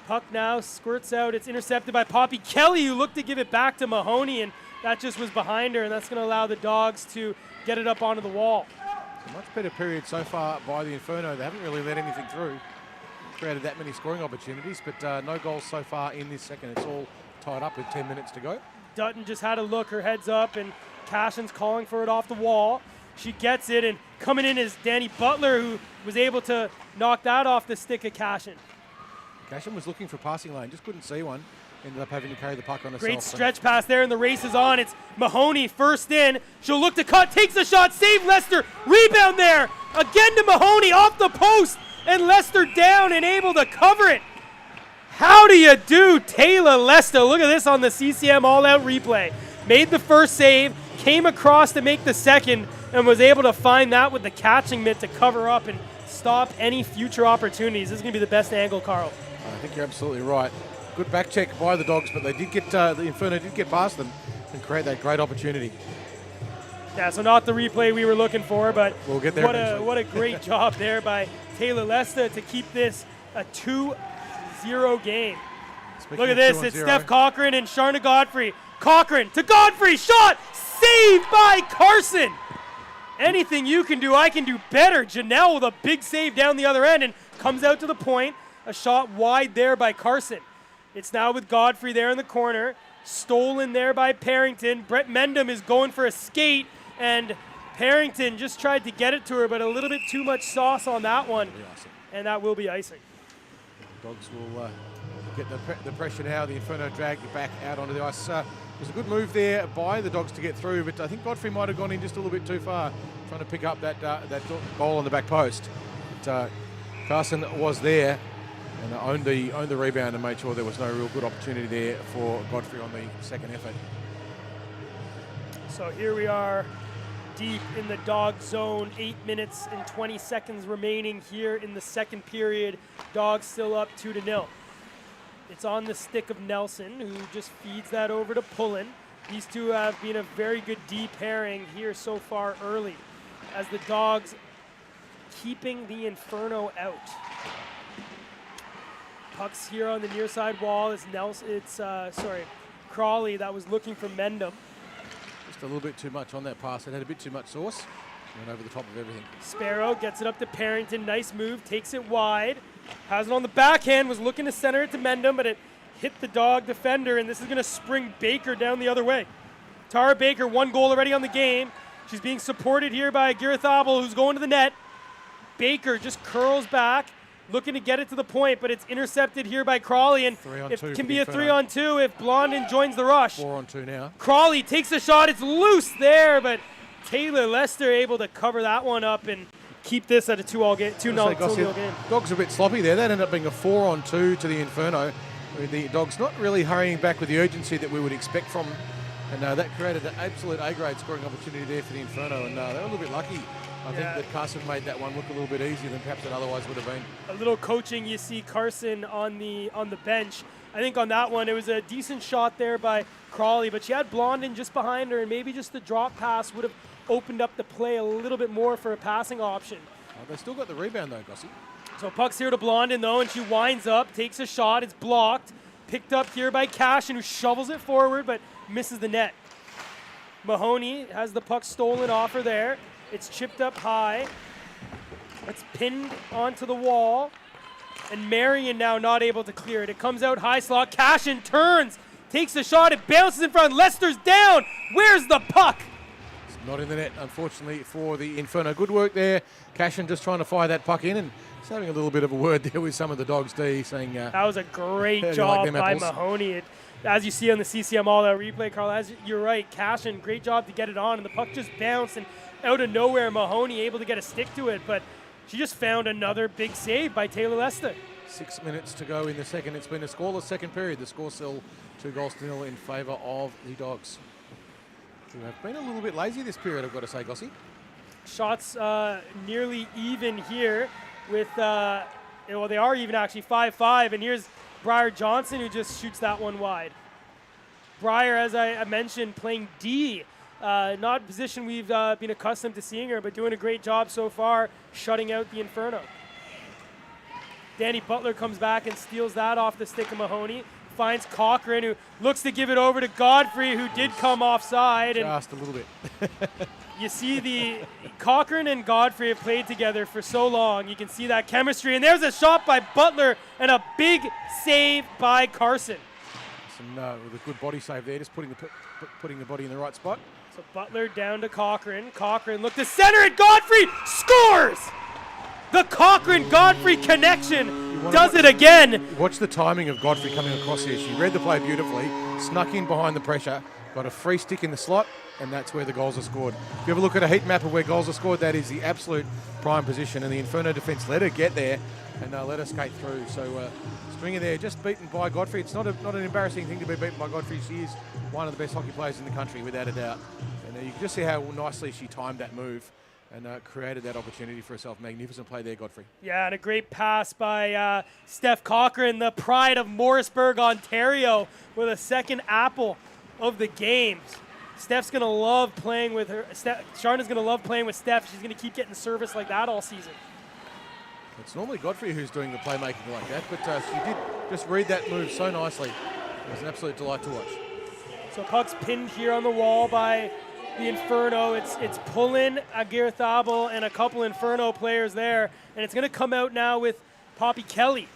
Puck now squirts out. It's intercepted by Poppy Kelly, who looked to give it back to Mahoney, and that just was behind her, and that's going to allow the Dogs to get it up onto the wall. It's a much better period so far by the Inferno. They haven't really let anything through. Created that many scoring opportunities, but no goals so far in this second. It's all tied up with 10 minutes to go. Dutton just had a look, her head's up, and Cashin's calling for it off the wall. She gets it, and coming in is Danny Butler, who was able to knock that off the stick of Cashin. Cashin was looking for passing lane, just couldn't see one. Ended up having to carry the puck on herself. Great stretch pass there, and the race is on. It's Mahoney first in. She'll look to cut, takes a shot, save Lester. Rebound there, again to Mahoney off the post, and Lester down and able to cover it. How do you do, Taylor Lester? Look at this on the CCM all-out replay. Made the first save, came across to make the second, and was able to find that with the catching mitt to cover up and stop any future opportunities. This is going to be the best angle, Carl. I think you're absolutely right. Good back check by the Dogs, but they did get the Inferno did get past them and create that great opportunity. Yeah, so not the replay we were looking for, but we'll get there what a great job there by Taylor Lester to keep this a 2-0 game. Look at this, it's Steph Cochran and Sharna Godfrey. Cochran to Godfrey, shot, saved by Carson. Anything you can do, I can do better. Janelle with a big save down the other end and comes out to the point. A shot wide there by Carson. It's now with Godfrey there in the corner. Stolen there by Parrington. Brett Mendham is going for a skate, and Parrington just tried to get it to her, but a little bit too much sauce on that one. And that will be icing. Dogs will get the pressure now. The Inferno dragged it back out onto the ice. It was a good move there by the Dogs to get through, but I think Godfrey might have gone in just a little bit too far, trying to pick up that goal on the back post. But, Carson was there and owned the rebound and made sure there was no real good opportunity there for Godfrey on the second effort. So here we are deep in the Dog zone, 8 minutes and 20 seconds remaining here in the second period. Dogs still up 2-0. It's on the stick of Nelson, who just feeds that over to Pullen. These two have been a very good D pairing here so far early, as the Dogs keeping the Inferno out. Puck's here on the near side wall. It's Crawley that was looking for Mendham. Just a little bit too much on that pass. It had a bit too much sauce. Went over the top of everything. Sparrow gets it up to Parrington. Nice move. Takes it wide. Has it on the backhand. Was looking to center it to Mendham, but it hit the Dog defender, and this is going to spring Baker down the other way. Tara Baker, 1 goal already on the game. She's being supported here by Agirithabal, who's going to the net. Baker just curls back, looking to get it to the point, but it's intercepted here by Crawley, and it can be a 3-on-2 if Blondin joins the rush. 4-on-2 now. Crawley takes a shot. It's loose there, but Taylor Lester able to cover that one up and keep this at a 2-0 game. Dogs a bit sloppy there. That ended up being a 4-on-2 to the Inferno. The Dogs not really hurrying back with the urgency that we would expect from, and that created an absolute A-grade scoring opportunity there for the Inferno, and they were a little bit lucky. I think that Carson made that one look a little bit easier than perhaps it otherwise would have been. A little coaching, you see Carson on the bench. I think on that one, it was a decent shot there by Crawley, but she had Blondin just behind her, and maybe just the drop pass would have opened up the play a little bit more for a passing option. They still got the rebound though, Gossie. So puck's here to Blondin though, and she winds up, takes a shot, it's blocked. Picked up here by Cashin, who shovels it forward, but misses the net. Mahoney has the puck stolen off her there. It's chipped up high. It's pinned onto the wall. And Marion now not able to clear it. It comes out high slot. Cashin turns, takes the shot. It bounces in front. Lester's down. Where's the puck? It's not in the net, unfortunately, for the Inferno. Good work there. Cashin just trying to fire that puck in, and he's having a little bit of a word there with some of the Dogs D, saying... that was a great like job them by apples. Mahoney. As you see on the CCM all-out replay, Carl, you're right. Cashin, great job to get it on, and the puck just bounced, and out of nowhere, Mahoney able to get a stick to it, but she just found another big save by Taylor Lester. 6 minutes to go in the second. It's been a scoreless second period. The score still 2-0 in favour of the Dogs, who have been a little bit lazy this period, I've got to say, Gossie. Shots nearly even here with, well, they are even actually 5-5, and here's Briar Johnson who just shoots that one wide. Briar, as I mentioned, playing D. Not a position we've been accustomed to seeing her, but doing a great job so far, shutting out the Inferno. Danny Butler comes back and steals that off the stick of Mahoney. Finds Cochran, who looks to give it over to Godfrey, who did come offside. Just a little bit. You see the Cochran and Godfrey have played together for so long. You can see that chemistry. And there's a shot by Butler and a big save by Carson. With a good body save there, just putting the body in the right spot. So Butler down to Cochran. Cochran look to center it. Godfrey scores! The Cochran-Godfrey connection does it again. Watch the timing of Godfrey coming across here. She read the play beautifully, snuck in behind the pressure, got a free stick in the slot, and that's where the goals are scored. If you ever look at a heat map of where goals are scored, that is the absolute prime position, and the Inferno defence let her get there and let her skate through. So Stringer there, just beaten by Godfrey. It's not an embarrassing thing to be beaten by Godfrey. She is one of the best hockey players in the country, without a doubt. And you can just see how nicely she timed that move and created that opportunity for herself. Magnificent play there, Godfrey. Yeah, and a great pass by Steph Cochran, the pride of Morrisburg, Ontario, with a second apple of the game. Steph's going to love playing with her. Sharna's going to love playing with Steph. She's going to keep getting service like that all season. It's normally Godfrey who's doing the playmaking like that, but she did just read that move so nicely. It was an absolute delight to watch. So puck's pinned here on the wall by the Inferno. It's pulling Aguirre Thable and a couple Inferno players there, and it's going to come out now with Poppy Kelly.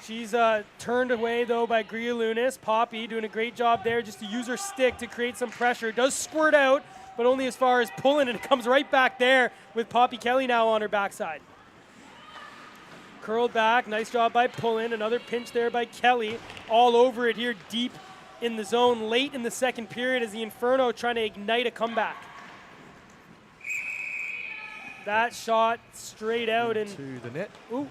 She's turned away, though, by Gria Lunis. Poppy doing a great job there just to use her stick to create some pressure. Does squirt out, but only as far as pulling, and it comes right back there with Poppy Kelly now on her backside. Curled back, nice job by Pullen. Another pinch there by Kelly. All over it here deep in the zone late in the second period as the Inferno trying to ignite a comeback. That shot straight out and to the net. Ooh,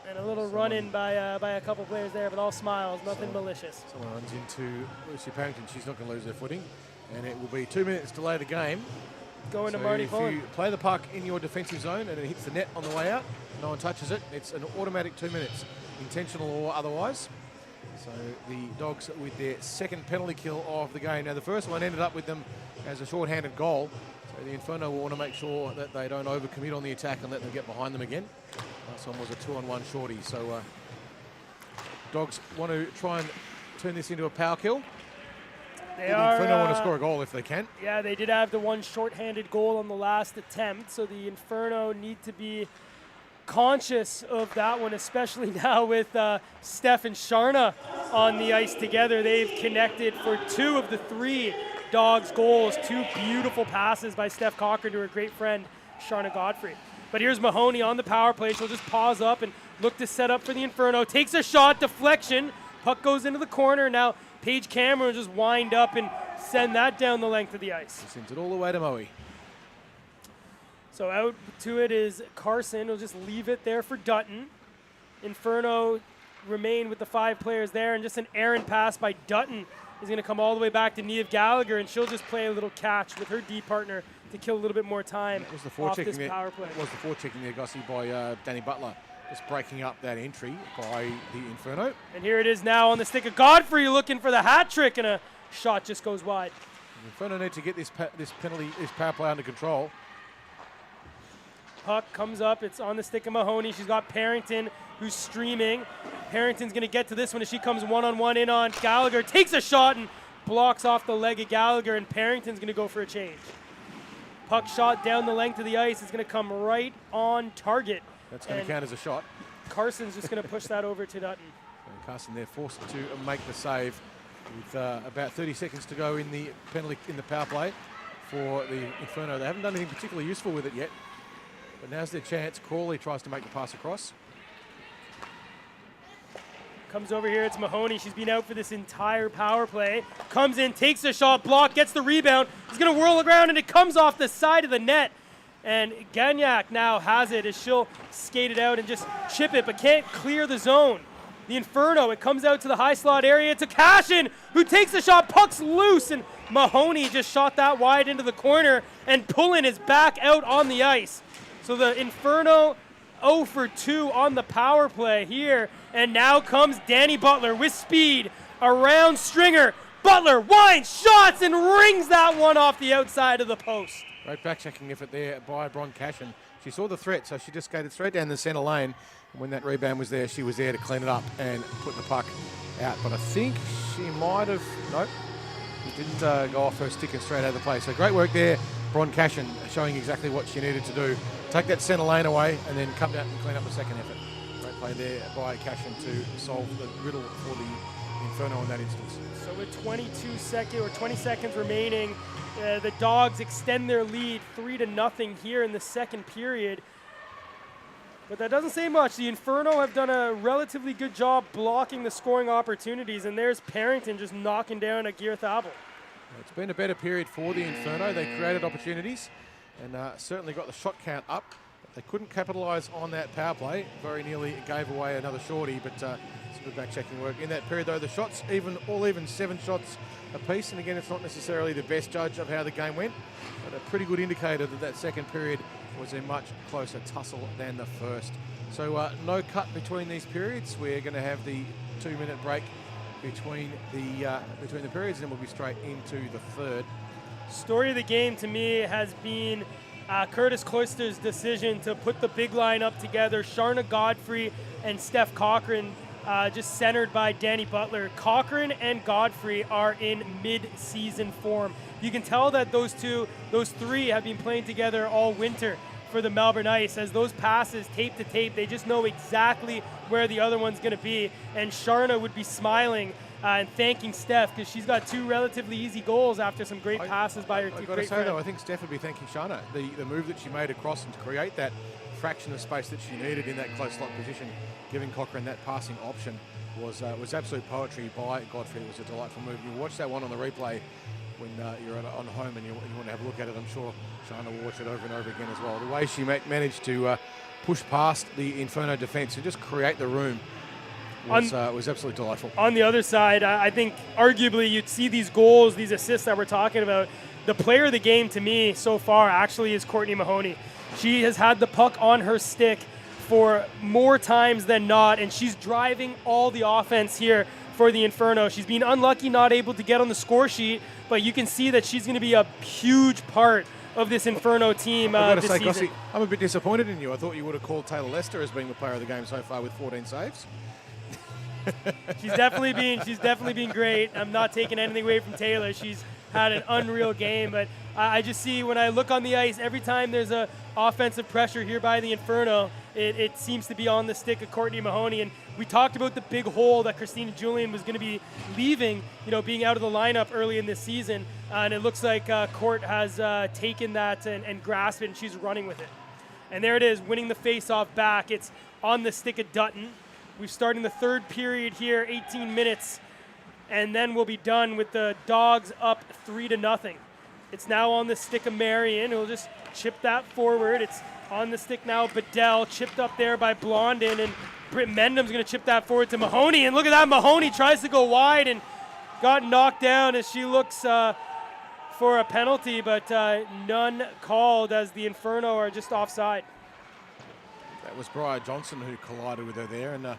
and a little run-in by a couple players there, but all smiles, nothing malicious. Someone runs into Lucy Parrington. She's not going to lose her footing. And it will be 2 minutes to delay the game. Going so to Marty if Pullen. you play the puck in your defensive zone and it hits the net on the way out, no one touches it, it's an automatic 2 minutes, intentional or otherwise. So the Dogs with their second penalty kill of the game. Now the first one ended up with them as a short-handed goal. So the Inferno will want to make sure that they don't overcommit on the attack and let them get behind them again. Last one was a 2-on-1 shorty. So Dogs want to try and turn this into a power kill. The Inferno want to score a goal if they can. Yeah, they did have the one short-handed goal on the last attempt, so the Inferno need to be conscious of that one, especially now with Steph and Sharna on the ice together. They've connected for 2 of the 3 Dogs goals. 2 beautiful passes by Steph Cochran to her great friend, Sharna Godfrey. But here's Mahoney on the power play. She'll just pause up and look to set up for the Inferno. Takes a shot, deflection. Puck goes into the corner. Now Paige Cameron will just wind up and send that down the length of the ice. Sends it all the way to Moe. So out to it is Carson. He'll just leave it there for Dutton. Inferno remain with the 5 players there, and just an errant pass by Dutton is going to come all the way back to Niamh Gallagher, and she'll just play a little catch with her D partner to kill a little bit more time off this power play. Was the forechecking there, Gussie, by Danny Butler, just breaking up that entry by the Inferno. And here it is now on the stick of Godfrey, looking for the hat trick, and a shot just goes wide. The Inferno need to get this power play under control. Puck comes up, it's on the stick of Mahoney. She's got Parrington, who's streaming. Parrington's going to get to this one as she comes one-on-one in on Gallagher. Takes a shot and blocks off the leg of Gallagher, and Parrington's going to go for a change. Puck shot down the length of the ice is going to come right on target. That's going to count as a shot. Carson's just going to push that over to Dutton. And Carson there forced to make the save with about 30 seconds to go in the penalty in the power play for the Inferno. They haven't done anything particularly useful with it yet, but now's their chance. Crawley tries to make the pass across. Comes over here, it's Mahoney. She's been out for this entire power play. Comes in, takes a shot, block, gets the rebound. He's going to whirl around, and it comes off the side of the net. And Gagnac now has it as she'll skate it out and just chip it, but can't clear the zone. The Inferno, it comes out to the high slot area to Cashin, who takes a shot, puck's loose, and Mahoney just shot that wide into the corner, and Pullen is back out on the ice. So the Inferno 0 for 2 on the power play here. And now comes Danny Butler with speed around Stringer. Butler winds, shots, and rings that one off the outside of the post. Great back-checking effort there by Bron Cashin. She saw the threat, so she just skated straight down the centre lane. And when that rebound was there, she was there to clean it up and put the puck out. But I think she might have, nope, it didn't go off her stick and straight out of the play. So great work there, Bron Cashin, showing exactly what she needed to do. Take that centre lane away and then come down and clean up the second effort. Great play there by Cashin to solve the riddle for the Inferno in that instance. So with 20 seconds remaining, the Dogs extend their lead 3-0 here in the second period. But that doesn't say much. The Inferno have done a relatively good job blocking the scoring opportunities, and there's Parrington just knocking down a Gear Thabel. It's been a better period for the Inferno. They created opportunities and certainly got the shot count up. But they couldn't capitalise on that power play. Very nearly gave away another shorty, but some good back-checking work. In that period, though, the shots, all even 7 shots apiece. And again, it's not necessarily the best judge of how the game went, but a pretty good indicator that that second period was a much closer tussle than the first. So no cut between these periods. We're going to have the 2-minute break between the periods, and then we'll be straight into the third. Story of the game to me has been Curtis Cloyster's decision to put the big line up together. Sharna Godfrey and Steph Cochran just centered by Danny Butler. Cochran and Godfrey are in mid-season form. You can tell that those three have been playing together all winter for the Melbourne Ice. As those passes tape to tape, they just know exactly where the other one's going to be. And Sharna would be smiling and thanking Steph because she's got 2 relatively easy goals after some great passes by her. I've got to say, though, I think Steph would be thanking Sharna. The move that she made across and to create that fraction of space that she needed in that close slot position, giving Cochran that passing option was absolute poetry by Godfrey. It was a delightful move. You watch that one on the replay when you're on home and you want to have a look at it. I'm sure Sharna will watch it over and over again as well. The way she managed to push past the Inferno defence and just create the room was absolutely delightful. On the other side, I think arguably you'd see these goals, these assists that we're talking about. The player of the game to me so far actually is Courtney Mahoney. She has had the puck on her stick for more times than not, and she's driving all the offense here for the Inferno. She's been unlucky not able to get on the score sheet, but you can see that she's going to be a huge part of this Inferno team this season. Gossie, I'm a bit disappointed in you. I thought you would have called Taylor Lester as being the player of the game so far with 14 saves. She's definitely been great. I'm not taking anything away from Taylor. She's had an unreal game, but I just see when I look on the ice, every time there's a offensive pressure here by the Inferno, it seems to be on the stick of Courtney Mahoney. And we talked about the big hole that Christina Julian was going to be leaving, being out of the lineup early in this season. And it looks like Court has taken that and grasped it, and she's running with it. And there it is, winning the face-off back. It's on the stick of Dutton. We're starting the third period here, 18 minutes, and then we'll be done with the Dogs up 3-0. It's now on the stick of Marion, who'll just chip that forward. It's on the stick now of Bedell, chipped up there by Blondin, and Britt Mendham's going to chip that forward to Mahoney. And look at that, Mahoney tries to go wide and got knocked down as she looks for a penalty, but none called as the Inferno are just offside. That was Briar Johnson who collided with her there. And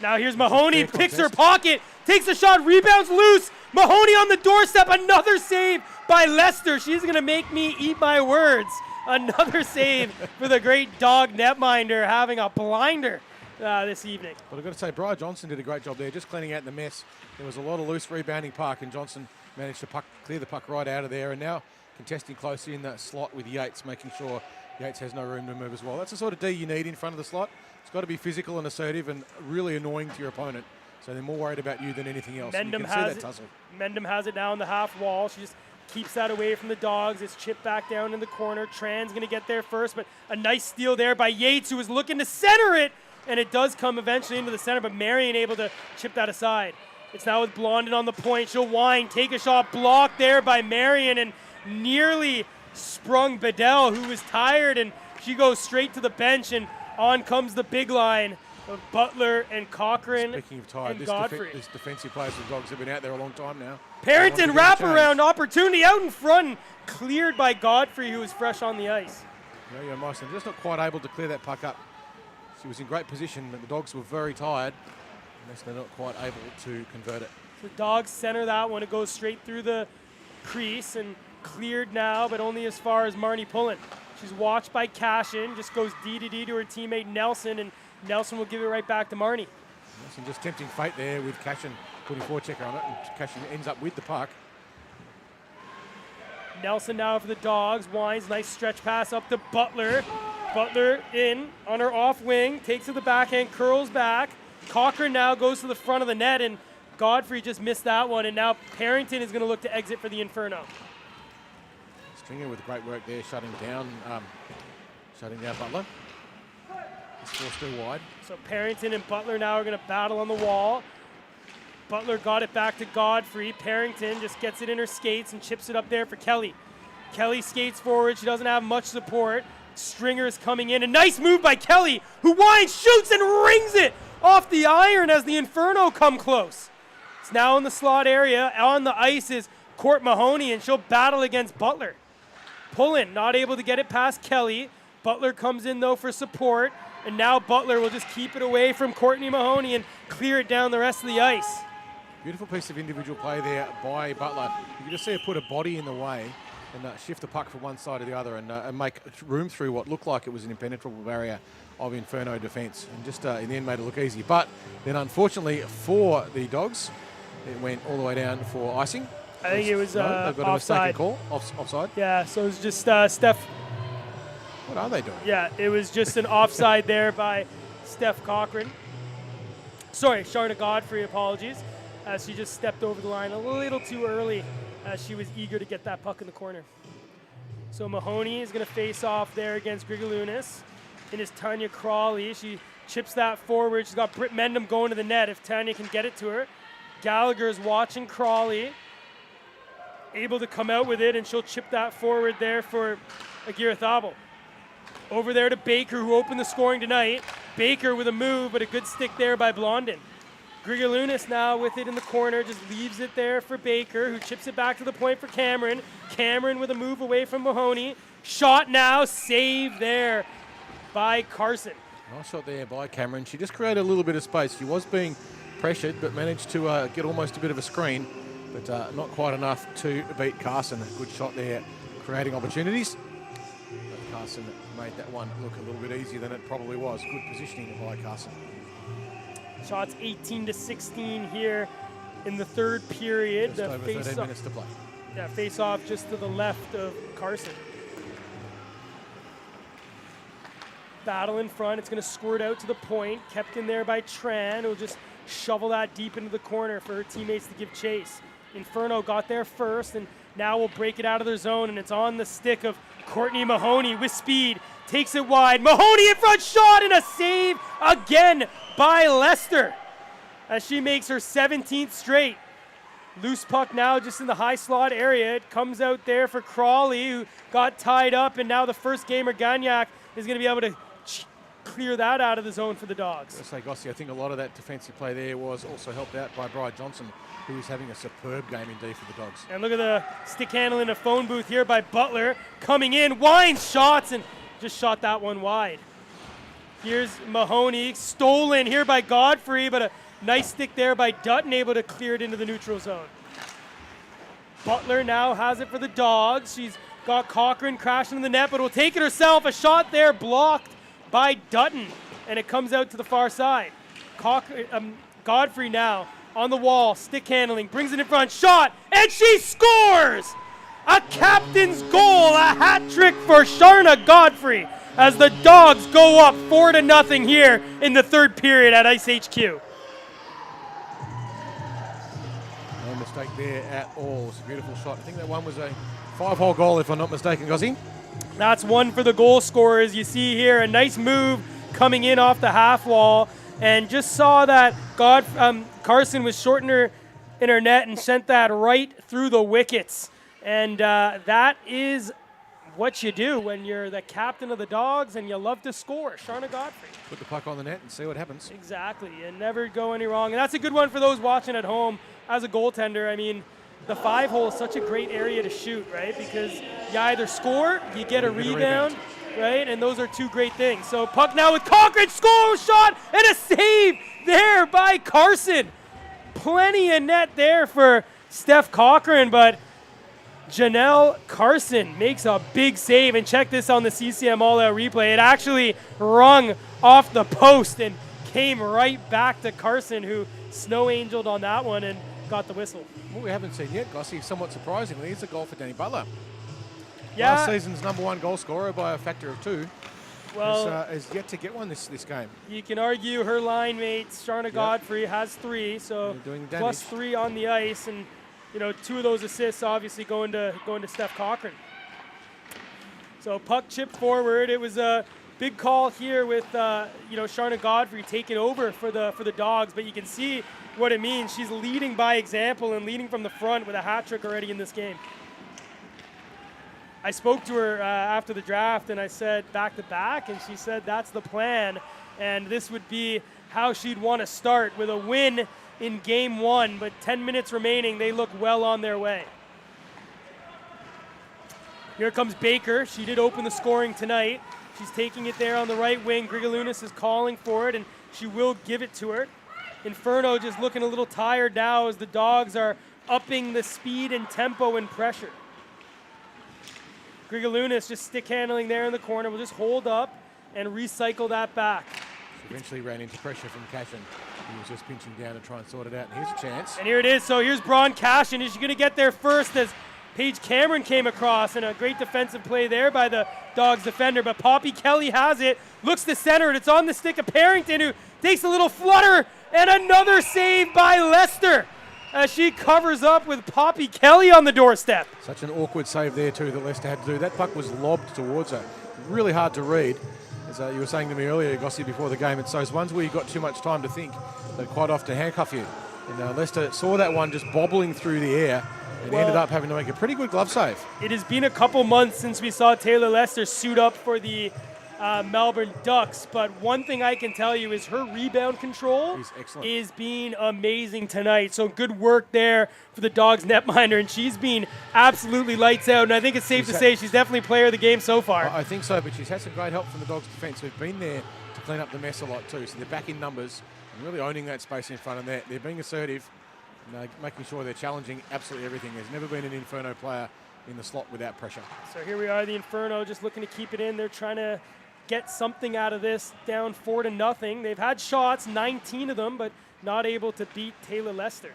now here's Mahoney, picks her pocket, takes a shot, rebounds loose. Mahoney on the doorstep, another save by Lester. She's going to make me eat my words. Another save for the great Dog netminder, having a blinder this evening. But I've got to say, Briar Johnson did a great job there, just cleaning out the mess. There was a lot of loose rebounding puck, and Johnson managed to clear the puck right out of there. And now contesting closely in that slot with Yates, making sure Yates has no room to move as well. That's the sort of D you need in front of the slot. It's got to be physical and assertive and really annoying to your opponent. So they're more worried about you than anything else. Mendham you can see that tussle. Mendham has it now on the half wall. She just keeps that away from the Dogs. It's chipped back down in the corner. Tran's going to get there first, but a nice steal there by Yates, who was looking to center it, and it does come eventually into the center, but Marion able to chip that aside. It's now with Blondin on the point. She'll wind, take a shot, blocked there by Marion, and nearly sprung Bedell, who was tired, and she goes straight to the bench, and on comes the big line of Butler and Cochran. Speaking of tired, and Godfrey. this defensive players for the Dogs have been out there a long time now. Parrington wraparound opportunity out in front, and cleared by Godfrey, who was fresh on the ice. Yo-Yo Meissen just not quite able to clear that puck up. She was in great position, but the Dogs were very tired, unless they're not quite able to convert it. The Dogs center that one. It goes straight through the crease and cleared now, but only as far as Marnie Pullen. She's watched by Cashin, just goes D to her teammate Nelson, and Nelson will give it right back to Marnie. Nelson just tempting fate there with Cashin putting forechecker on it, and Cashin ends up with the puck. Nelson now for the Dogs, winds, nice stretch pass up to Butler. Butler in on her off wing, takes to the backhand, curls back. Cochran now goes to the front of the net, and Godfrey just missed that one, and now Parrington is going to look to exit for the Inferno. Stringer with great work there, shutting down Butler. It's forced too wide. So Parrington and Butler now are going to battle on the wall. Butler got it back to Godfrey. Parrington just gets it in her skates and chips it up there for Kelly. Kelly skates forward. She doesn't have much support. Stringer is coming in. A nice move by Kelly, who winds, shoots, and rings it off the iron as the Inferno come close. It's now in the slot area. On the ice is Court Mahoney, and she'll battle against Butler. Pullen not able to get it past Kelly. Butler comes in, though, for support. And now Butler will just keep it away from Courtney Mahoney and clear it down the rest of the ice. Beautiful piece of individual play there by Butler. You can just see her put a body in the way and shift the puck from one side to the other and make room through what looked like it was an impenetrable barrier of Inferno defence. And just in the end made it look easy. But then unfortunately for the Dogs, it went all the way down for icing. I think it was they've got offside. A mistaken call. Offside? Yeah, so it was just Steph. What are they doing? Yeah, it was just an offside there by Steph Cochran. Sorry, Sharna Godfrey, apologies. She just stepped over the line a little too early as she was eager to get that puck in the corner. So Mahoney is going to face off there against Grigalunas. And it's Tanya Crawley. She chips that forward. She's got Britt Mendham going to the net if Tanya can get it to her. Gallagher is watching Crawley. Able to come out with it, and she'll chip that forward there for Agira Thabo. Over there to Baker, who opened the scoring tonight. Baker with a move, but a good stick there by Blondin. Grigalunas now with it in the corner, just leaves it there for Baker, who chips it back to the point for Cameron. Cameron with a move away from Mahoney. Shot now, save there by Carson. Nice shot there by Cameron. She just created a little bit of space. She was being pressured, but managed to get almost a bit of a screen, but not quite enough to beat Carson. A good shot there, creating opportunities. But Carson made that one look a little bit easier than it probably was. Good positioning by Carson. Shots 18-16 here in the third period. Just over 13 minutes to play. Yeah, face off just to the left of Carson. Battle in front. It's going to squirt out to the point. Kept in there by Tran, who'll just shovel that deep into the corner for her teammates to give chase. Inferno got there first, and now will break it out of their zone, and it's on the stick of Courtney Mahoney with speed. Takes it wide. Mahoney in front, shot, and a save again by Lester as she makes her 17th straight. Loose puck now just in the high slot area. It comes out there for Crawley, who got tied up, and now the first gamer, Gagnac, is going to be able to clear that out of the zone for the Dogs. I say, Gossi, I think a lot of that defensive play there was also helped out by Bri Johnson, who is having a superb game indeed for the Dogs. And look at the stick handle in a phone booth here by Butler. Coming in, winds, shots, and just shot that one wide. Here's Mahoney, stolen here by Godfrey, but a nice stick there by Dutton, able to clear it into the neutral zone. Butler now has it for the Dogs. She's got Cochran crashing in the net, but will take it herself. A shot there blocked by Dutton, and it comes out to the far side. Godfrey now on the wall, stick handling, brings it in front, shot, and she scores! A captain's goal, a hat trick for Sharna Godfrey as the Dogs go up 4-0 here in the third period at iceHQ. No mistake there at all. It's a beautiful shot. I think that one was a 5-hole goal, if I'm not mistaken, Gozzy. That's one for the goal scorers. You see here a nice move coming in off the half wall, and just saw that Carson was shorting her in her net and sent that right through the wickets. And that is what you do when you're the captain of the Dogs and you love to score. Sharna Godfrey. Put the puck on the net and see what happens. Exactly, and never go any wrong. And that's a good one for those watching at home as a goaltender. I mean, the 5-hole is such a great area to shoot, right? Because you either score, you get a rebound, right? And those are two great things. So puck now with Cochran, score, shot, and a save there by Carson. Plenty of net there for Steph Cochran, but Janelle Carson makes a big save. And check this on the CCM All-Out replay. It actually rung off the post and came right back to Carson, who snow-angeled on that one and got the whistle. What we haven't seen yet, Gossie, somewhat surprisingly, is a goal for Danny Butler. Yeah. Last season's #1 goal scorer by a factor of 2. Well, has yet to get one this game. You can argue her line mate, Sharna Godfrey, has 3, so plus 3 on the ice, and 2 of those assists obviously going to Steph Cochran. So puck chipped forward. It was a big call here with Sharna Godfrey taking over for the Dogs, but you can see what it means. She's leading by example and leading from the front with a hat trick already in this game. I spoke to her after the draft, and I said back-to-back, and she said that's the plan, and this would be how she'd want to start with a win in game 1, but 10 minutes remaining, they look well on their way. Here comes Baker. She did open the scoring tonight. She's taking it there on the right wing. Grigalunas is calling for it, and she will give it to her. Inferno just looking a little tired now as the Dogs are upping the speed and tempo and pressure. Grigalunas just stick handling there in the corner. Will just hold up and recycle that back. She eventually ran into pressure from Cashin. He was just pinching down to try and sort it out. And here's a chance. And here it is. So here's Braun Cashin. Is she going to get there first as Paige Cameron came across, and a great defensive play there by the Dogs defender. But Poppy Kelly has it. Looks to center, and it's on the stick of Parrington, who takes a little flutter, and another save by Lester as she covers up with Poppy Kelly on the doorstep. Such an awkward save there too that Lester had to do. That puck was lobbed towards her. Really hard to read. As you were saying to me earlier, Gossie, before the game, it's those ones where you've got too much time to think that quite often handcuff you. And Lester saw that one just bobbling through the air and ended up having to make a pretty good glove save. It has been a couple months since we saw Taylor Lester suit up for the Melbourne Ducks, but one thing I can tell you is her rebound control is being amazing tonight. So good work there for the Dogs netminder, and she's been absolutely lights out. And I think it's safe to say she's definitely player of the game so far. I think so, but she's had some great help from the Dogs defence, who've been there to clean up the mess a lot too. So they're back in numbers and really owning that space in front, and they're being assertive, and making sure they're challenging absolutely everything. There's never been an Inferno player in the slot without pressure. So here we are, the Inferno just looking to keep it in. They're trying to get something out of this, down 4-0. They've had shots, 19 of them, but not able to beat Taylor Lester.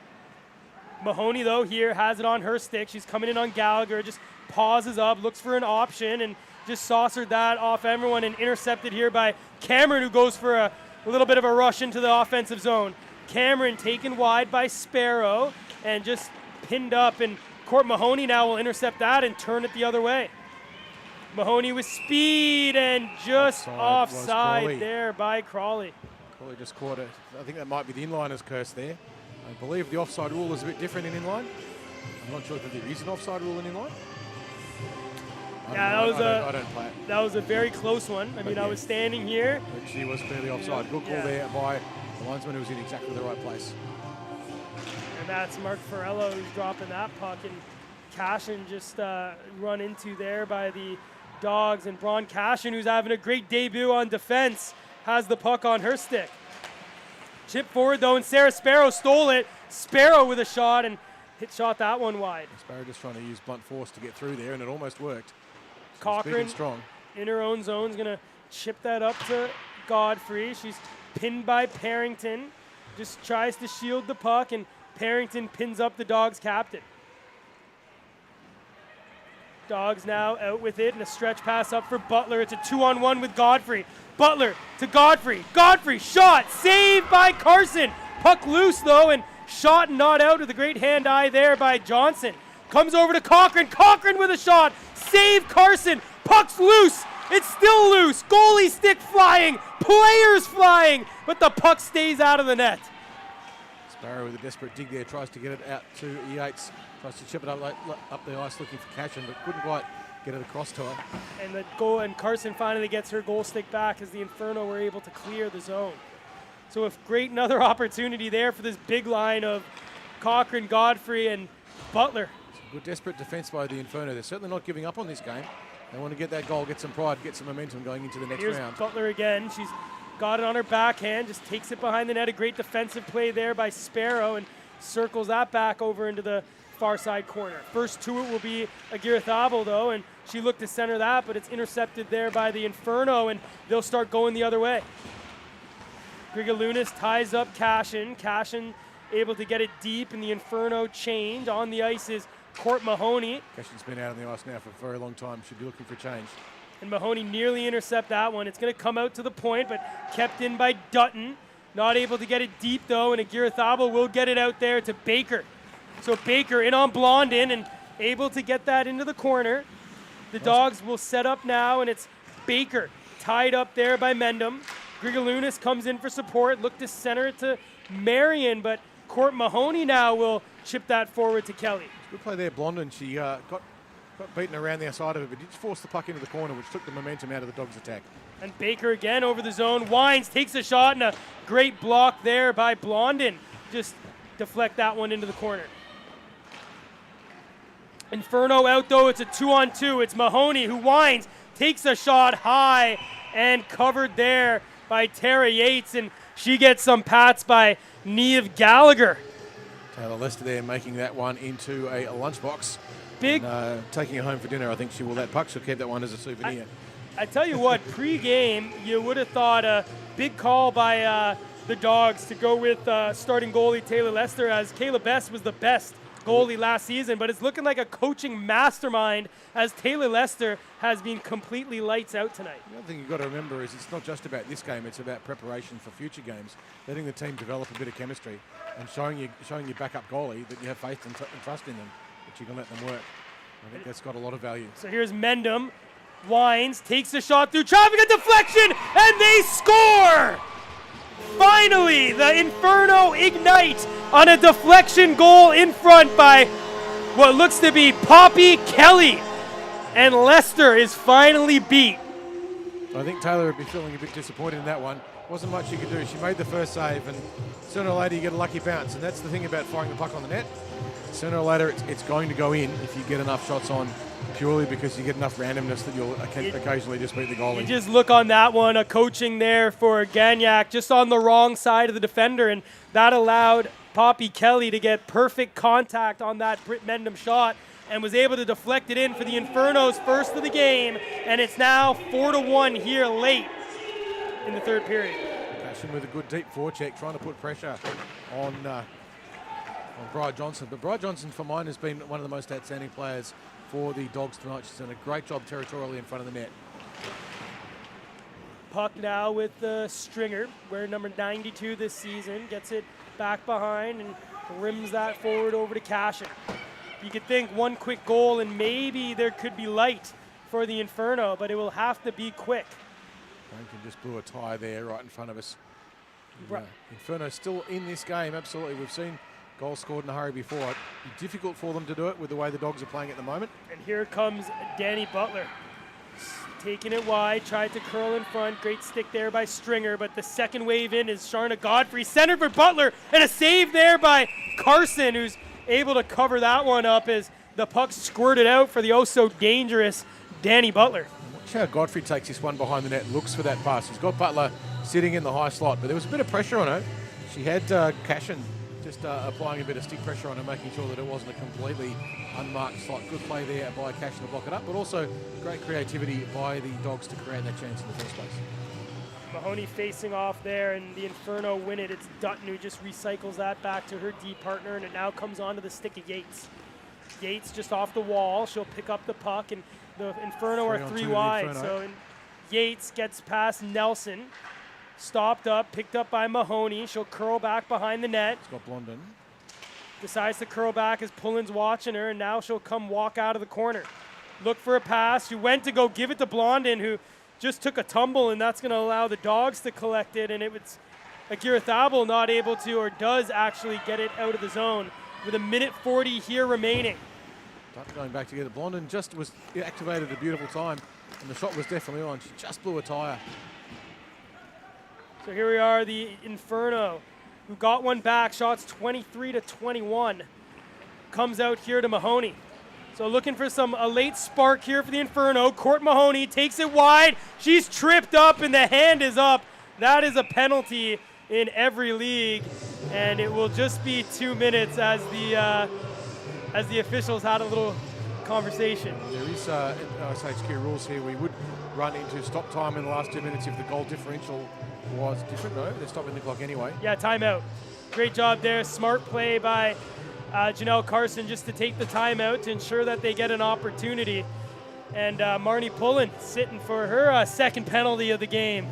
Mahoney, though, here has it on her stick. She's coming in on Gallagher, just pauses up, looks for an option, and just saucered that off everyone and intercepted here by Cameron, who goes for a little bit of a rush into the offensive zone. Cameron taken wide by Sparrow and just pinned up, and Court Mahoney now will intercept that and turn it the other way. Mahoney with speed and just offside there by Crawley. Crawley just caught it. I think that might be the inliner's curse there. I believe the offside rule is a bit different in inline. I'm not sure if there is an offside rule in inline. Yeah, I don't play it. That was a very close one. I mean, I was standing here. But she was clearly offside. Good call there by the linesman, who was in exactly the right place. And that's Mark Farello who's dropping that puck, and Cashin just run into there by the Dogs, and Braun Cashin, who's having a great debut on defense, has the puck on her stick. Chip forward though, and Sarah Sparrow stole it. Sparrow with a shot and shot that one wide. Sparrow just trying to use blunt force to get through there, and it almost worked. So Cochran strong in her own zone is gonna chip that up to Godfrey. She's pinned by Parrington. Just tries to shield the puck, and Parrington pins up the Dogs captain. Dogs now out with it, and a stretch pass up for Butler. It's a 2-on-1 with Godfrey. Butler to Godfrey. Godfrey, shot, saved by Carson. Puck loose, though, and shot and not out with a great hand-eye there by Johnson. Comes over to Cochran. Cochran with a shot. Save Carson. Puck's loose. It's still loose. Goalie stick flying. Players flying. But the puck stays out of the net. Sparrow with a desperate dig there. Tries to get it out to Yates. Tries to chip it up the ice looking for Cashin, but couldn't quite get it across to her. And the goal, and Carson finally gets her goal stick back as the Inferno were able to clear the zone. So a great another opportunity there for this big line of Cochran, Godfrey, and Butler. Good desperate defense by the Inferno. They're certainly not giving up on this game. They want to get that goal, get some pride, get some momentum going into the next Here's round. Butler again. She's got it on her backhand, just takes it behind the net. A great defensive play there by Sparrow and circles that back over into the far side corner. First to it will be Aguirre-Thabo, though, and she looked to center that, but it's intercepted there by the Inferno, and they'll start going the other way. Grigalunas ties up Cashin. Cashin able to get it deep, and the Inferno change. On the ice is Court Mahoney. Cashin's been out on the ice now for a very long time. Should be looking for change. And Mahoney nearly intercept that one. It's going to come out to the point, but kept in by Dutton. Not able to get it deep, though, and Aguirre-Thabo will get it out there to Baker. So Baker in on Blondin and able to get that into the corner. The Dogs will set up now, and it's Baker tied up there by Mendham. Grigalunas comes in for support, look to center it to Marion, but Court Mahoney now will chip that forward to Kelly. Good play there, Blondin. She got beaten around the outside of it, but did force the puck into the corner, which took the momentum out of the Dogs' attack. And Baker again over the zone. Wines takes a shot, and a great block there by Blondin. Just deflect that one into the corner. Inferno out, though. It's a 2-on-2. It's Mahoney who winds, takes a shot high, and covered there by Tara Yates, and she gets some pats by Niamh Gallagher. Taylor Lester there making that one into a lunchbox. Big. And, taking it home for dinner. I think she will that puck. She'll keep that one as a souvenir. I tell you what, pre-game, you would have thought a big call by the Dogs to go with starting goalie Taylor Lester, as Kayla Best was the best goalie last season, but it's looking like a coaching mastermind as Taylor Lester has been completely lights out tonight. The other thing you've got to remember is it's not just about this game, it's about preparation for future games, letting the team develop a bit of chemistry and showing your backup goalie that you have faith and trust in them, that you can let them work. I think that's got a lot of value. So here's Mendham, winds, takes a shot through traffic, a deflection, and they score! Finally, the Inferno ignite on a deflection goal in front by what looks to be Poppy Kelly. And Leicester is finally beat. I think Taylor would be feeling a bit disappointed in that one. Wasn't much she could do. She made the first save, and sooner or later you get a lucky bounce. And that's the thing about firing the puck on the net. Sooner or later it's going to go in if you get enough shots on, purely because you get enough randomness that you'll occasionally just beat the goalie. You just look on that one, a coaching there for Gagnac, just on the wrong side of the defender, and that allowed Poppy Kelly to get perfect contact on that Britt Mendham shot and was able to deflect it in for the Inferno's first of the game, and it's now 4-1 here late in the third period. Cashin with a good deep forecheck, trying to put pressure on Bri Johnson. But Bri Johnson, for mine, has been one of the most outstanding players for the Dogs tonight. She's done a great job territorially in front of the net. Puck now with the Stringer, wearing number 92 this season, gets it back behind and rims that forward over to Cashin. You could think one quick goal and maybe there could be light for the Inferno, but it will have to be quick. Rankin just blew a tie there right in front of us. Right. Inferno still in this game, absolutely. We've seen goals scored in a hurry before. It'd be difficult for them to do it with the way the Dogs are playing at the moment. And here comes Danny Butler. Taking it wide, tried to curl in front. Great stick there by Stringer, but the second wave in is Sharna Godfrey. Centered for Butler, and a save there by Carson, who's able to cover that one up as the puck squirted out for the oh-so-dangerous Danny Butler. Watch how Godfrey takes this one behind the net, looks for that pass. He's got Butler sitting in the high slot, but there was a bit of pressure on her. She had Cashin just applying a bit of stick pressure on her, making sure that it wasn't a completely unmarked slot. Good play there by Cashin to block it up, but also great creativity by the Dogs to create that chance in the first place. Mahoney facing off there, and the Inferno win it. It's Dutton who just recycles that back to her D partner, and it now comes onto the stick of Yates. Yates just off the wall. She'll pick up the puck, and the Inferno are 3 3-on-2 wide. Inferno. So Yates gets past Nelson. Stopped up, picked up by Mahoney. She'll curl back behind the net. It's got Blondin. Decides to curl back as Pullen's watching her, and now she'll come walk out of the corner. Look for a pass. She went to go give it to Blondin, who just took a tumble, and that's going to allow the Dogs to collect it. And it was Akira Thabel not able to, or does actually get it out of the zone with 1:40 here remaining. Dutton going back together. Blondin just was activated at a beautiful time, and the shot was definitely on. She just blew a tire. So here we are, the Inferno, who got one back. Shots 23-21. Comes out here to Mahoney. So looking for a late spark here for the Inferno. Court Mahoney takes it wide. She's tripped up, and the hand is up. That is a penalty in every league, and it will just be 2 minutes as the officials had a little conversation. There is iceHQ rules here. We would run into stop time in the last 2 minutes if the goal differential was different. No, they're stopping the clock anyway. Yeah, timeout. Great job there. Smart play by Janelle Carson just to take the timeout to ensure that they get an opportunity. And Marnie Pullen sitting for her second penalty of the game.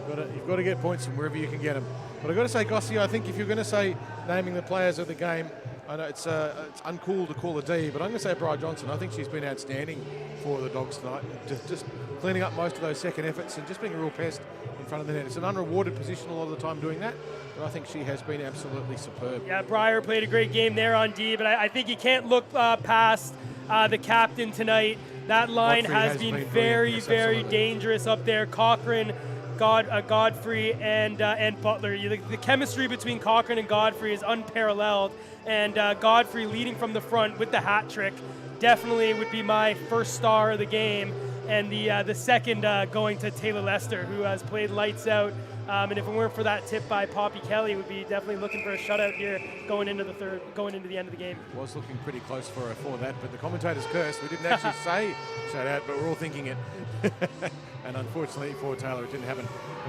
You've got to get points from wherever you can get them. But I've got to say, Gossi, I think if you're going to say naming the players of the game, I know it's uncool to call a D, but I'm going to say Bri Johnson. I think she's been outstanding for the Dogs tonight. Just cleaning up most of those second efforts and just being a real pest in front of the net. It's an unrewarded position a lot of the time doing that, but I think she has been absolutely superb. Yeah, Breyer played a great game there on D, but I think you can't look past the captain tonight. That line has been very, very dangerous up there. Cochran, Godfrey, and Butler. The chemistry between Cochran and Godfrey is unparalleled, and Godfrey leading from the front with the hat trick definitely would be my first star of the game, and the second going to Taylor Lester, who has played lights out. And if it weren't for that tip by Poppy Kelly, would be definitely looking for a shutout here going into the end of the game. Was looking pretty close for that, but the commentators cursed. We didn't actually say shutout, but we're all thinking it. And unfortunately for Taylor, it didn't happen.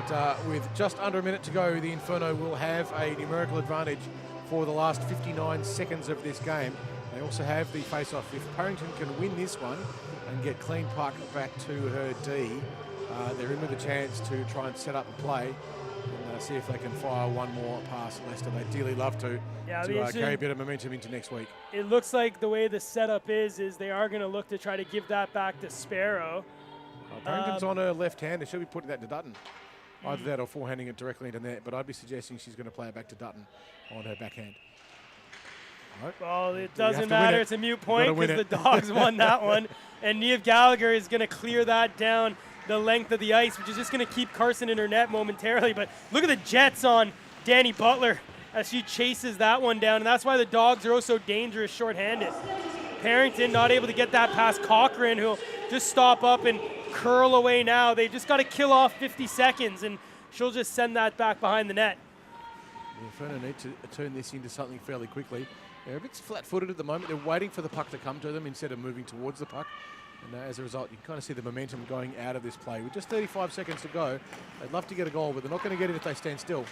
But with just under a minute to go, the Inferno will have a numerical advantage for the last 59 seconds of this game. They also have the face-off. If Parrington can win this one and get clean puck back to her D, they're in with a chance to try and set up a play and see if they can fire one more past Leicester. They'd dearly love to carry a bit of momentum into next week. It looks like the way the setup is they are going to look to try to give that back to Sparrow. Parrington's on her left hand. They should be putting that to Dutton. Either that or forehanding it directly into net, but I'd be suggesting she's going to play it back to Dutton on her backhand. Right. Well, it doesn't matter. It's a mute point because the Dogs won that one. And Niamh Gallagher is going to clear that down the length of the ice, which is just going to keep Carson in her net momentarily. But look at the jets on Danny Butler as she chases that one down. And that's why the Dogs are so dangerous shorthanded. Parrington not able to get that past Cochran, who'll just stop up and curl away now. They've just got to kill off 50 seconds, and she'll just send that back behind the net. The Inferno need to turn this into something fairly quickly. They're a bit flat-footed at the moment. They're waiting for the puck to come to them instead of moving towards the puck. And as a result, you can kind of see the momentum going out of this play. With just 35 seconds to go, they'd love to get a goal, but they're not going to get it if they stand still.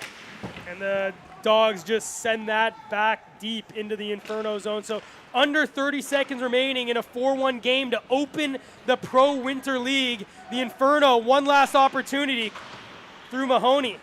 And the Dogs just send that back deep into the Inferno zone. So under 30 seconds remaining in a 4-1 game to open the Pro Winter League. The Inferno, one last opportunity through Mahoney.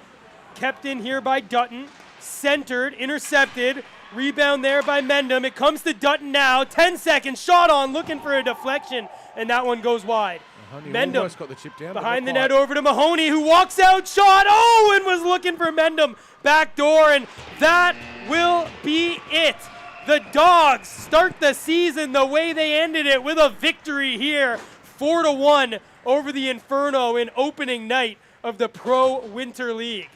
Kept in here by Dutton. Centered, intercepted. Rebound there by Mendham. It comes to Dutton now. 10 seconds, shot on, looking for a deflection, and that one goes wide. Mendham almost got the chip down, behind the net over to Mahoney, who walks out, shot. Oh, and was looking for Mendham. Back door, and that will be it. The Dogs start the season the way they ended it, with a victory here, 4-1 over the Inferno in opening night of the Pro Winter League.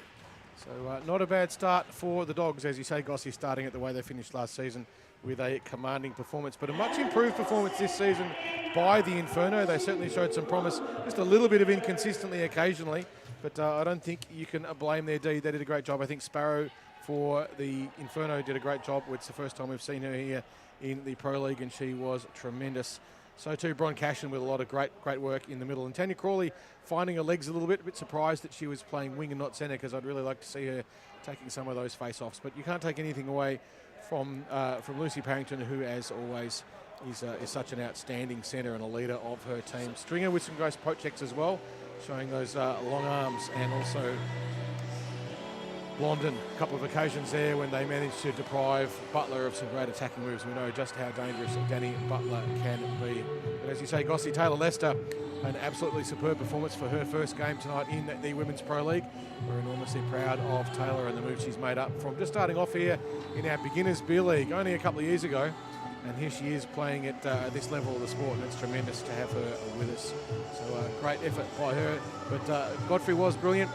So not a bad start for the Dogs, as you say, Gossi, starting at the way they finished last season with a commanding performance. But a much improved performance this season by the Inferno. They certainly showed some promise, just a little bit of inconsistently occasionally. But I don't think you can blame their D. They did a great job. I think Sparrow for the Inferno did a great job. It's the first time we've seen her here in the Pro League, and she was tremendous. So too, Bron Cashin with a lot of great work in the middle. And Tanya Crawley finding her legs a little bit. A bit surprised that she was playing wing and not centre, because I'd really like to see her taking some of those face-offs. But you can't take anything away from Lucy Parrington, who, as always, is such an outstanding centre and a leader of her team. Stringer with some gross poke checks as well, showing those long arms, and also Blondin, a couple of occasions there when they managed to deprive Butler of some great attacking moves. We know just how dangerous Danny Butler can be. But as you say, Gossie Taylor-Lester, an absolutely superb performance for her first game tonight in the Women's Pro League. We're enormously proud of Taylor and the move she's made up from just starting off here in our Beginners Beer League only a couple of years ago. And here she is playing at this level of the sport, and it's tremendous to have her with us. So great effort by her. But Godfrey was brilliant.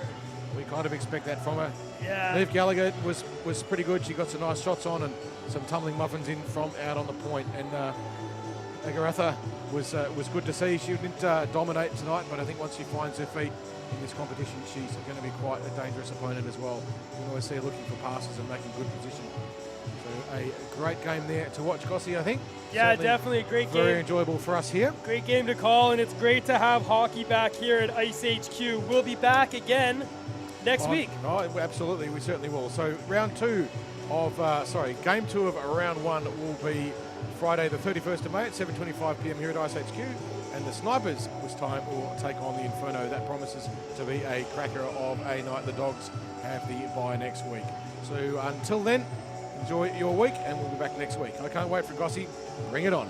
We kind of expect that from her. Yeah. Neve Gallagher was pretty good. She got some nice shots on and some tumbling muffins in from out on the point. And Agaratha was good to see. She didn't dominate tonight, but I think once she finds her feet in this competition, she's going to be quite a dangerous opponent as well. You can always see her looking for passes and making good position. So a great game there to watch, Gossie, I think. Yeah, Certainly definitely a great game. Very enjoyable for us here. Great game to call, and it's great to have hockey back here at iceHQ. We'll be back again next week. Oh, absolutely, we certainly will. So game two of round one will be Friday the 31st of May at 7:25 p.m. here at iceHQ, and the Snipers this time will take on the Inferno. That promises to be a cracker of a night. The Dogs have the bye next week. So until then, enjoy your week, and we'll be back next week. I can't wait for Gossie. Bring it on.